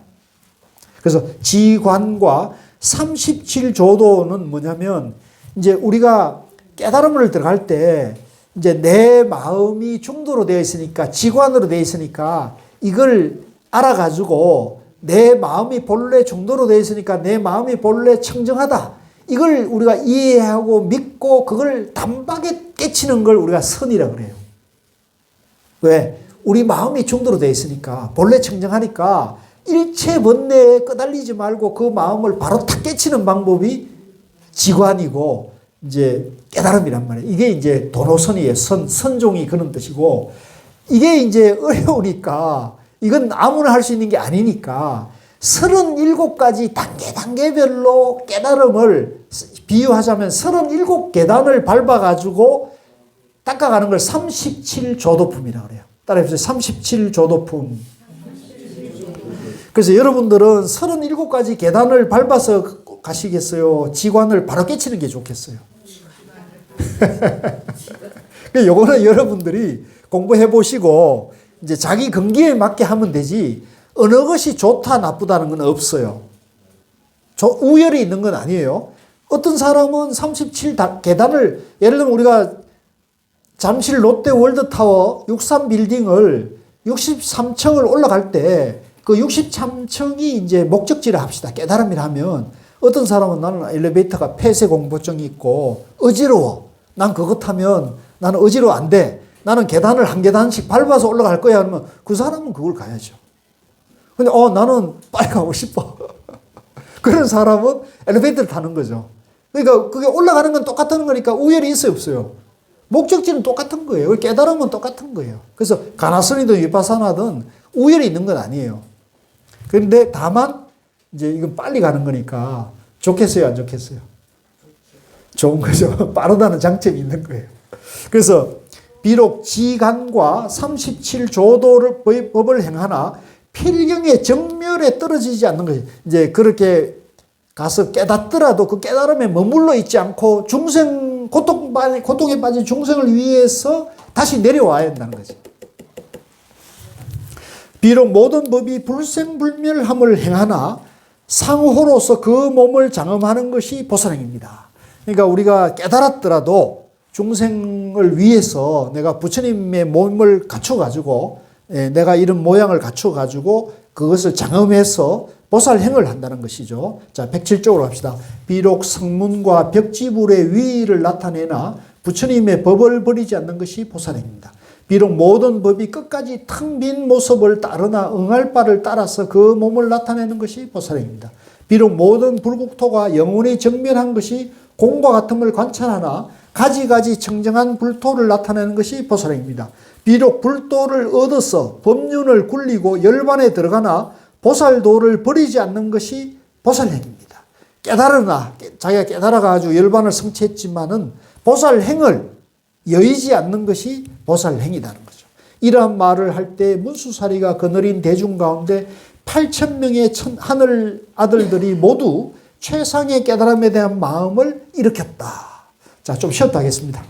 그래서 지관과 37조도는 뭐냐면, 이제 우리가 깨달음을 들어갈 때, 이제 내 마음이 중도로 되어 있으니까, 지관으로 되어 있으니까, 이걸 알아가지고, 내 마음이 본래 중도로 되어 있으니까 내 마음이 본래 청정하다. 이걸 우리가 이해하고 믿고 그걸 단박에 깨치는 걸 우리가 선이라고 그래요. 왜? 우리 마음이 중도로 되어 있으니까, 본래 청정하니까 일체 번뇌에 끄달리지 말고 그 마음을 바로 탁 깨치는 방법이 지관이고 이제 깨달음이란 말이에요. 이게 이제 도노선이에요. 선종이 그런 뜻이고, 이게 이제 어려우니까 이건 아무나 할 수 있는 게 아니니까 37가지 단계별로 깨달음을 비유하자면 37계단을 밟아가지고 닦아가는 걸 37조도품이라고 그래요. 따라해보세요. 37조도품. 그래서 여러분들은 37가지 계단을 밟아서 가시겠어요? 지관을 바로 깨치는 게 좋겠어요. 요거는 여러분들이 공부해 보시고 이제 자기 근기에 맞게 하면 되지, 어느 것이 좋다 나쁘다는 건 없어요. 우열이 있는 건 아니에요. 어떤 사람은 37계단을, 예를 들면 우리가 잠실 롯데 월드타워 63빌딩을 63층을 올라갈 때 그 63층이 이제 목적지라 합시다. 깨달음이라면 어떤 사람은 나는 엘리베이터가 폐쇄 공포증이 있고 어지러워. 난 그거 타면 나는 어지러워 안 돼. 나는 계단을 한 계단씩 밟아서 올라갈 거야 하면 그 사람은 그걸 가야죠. 근데 나는 빨리 가고 싶어. 그런 사람은 엘리베이터를 타는 거죠. 그러니까 그게 올라가는 건 똑같은 거니까 우열이 있어요, 없어요? 목적지는 똑같은 거예요. 깨달음은 똑같은 거예요. 그래서 가나스니든 위파사나든 우열이 있는 건 아니에요. 그런데 다만 이제 이건 빨리 가는 거니까 좋겠어요, 안 좋겠어요? 좋은 거죠. 빠르다는 장점이 있는 거예요. 그래서 비록 지간과 37조도를 법을 행하나 필경의 정멸에 떨어지지 않는 것이, 이제 그렇게 가서 깨닫더라도 그 깨달음에 머물러 있지 않고 중생, 고통에 빠진 중생을 위해서 다시 내려와야 한다는 거지. 비록 모든 법이 불생불멸함을 행하나 상호로서 그 몸을 장엄하는 것이 보살행입니다. 그러니까 우리가 깨달았더라도 중생을 위해서 내가 부처님의 몸을 갖춰가지고 내가 이런 모양을 갖춰가지고 그것을 장엄해서 보살행을 한다는 것이죠. 자, 107쪽으로 합시다. 비록 성문과 벽지불의 위의를 나타내나 부처님의 법을 버리지 않는 것이 보살행입니다. 비록 모든 법이 끝까지 텅 빈 모습을 따르나 응할 바를 따라서 그 몸을 나타내는 것이 보살행입니다. 비록 모든 불국토가 영원히 정멸한 것이 공과 같음을 관찰하나 가지가지 청정한 불토를 나타내는 것이 보살행입니다. 비록 불도를 얻어서 법륜을 굴리고 열반에 들어가나 보살도를 버리지 않는 것이 보살행입니다. 깨달으나 자기가 깨달아가지고 열반을 성취했지만은 보살행을 여의지 않는 것이 보살행이라는 거죠. 이러한 말을 할 때 문수사리가 거느린 대중 가운데 8,000명의 하늘 아들들이 모두 최상의 깨달음에 대한 마음을 일으켰다. 자, 좀 쉬었다 하겠습니다.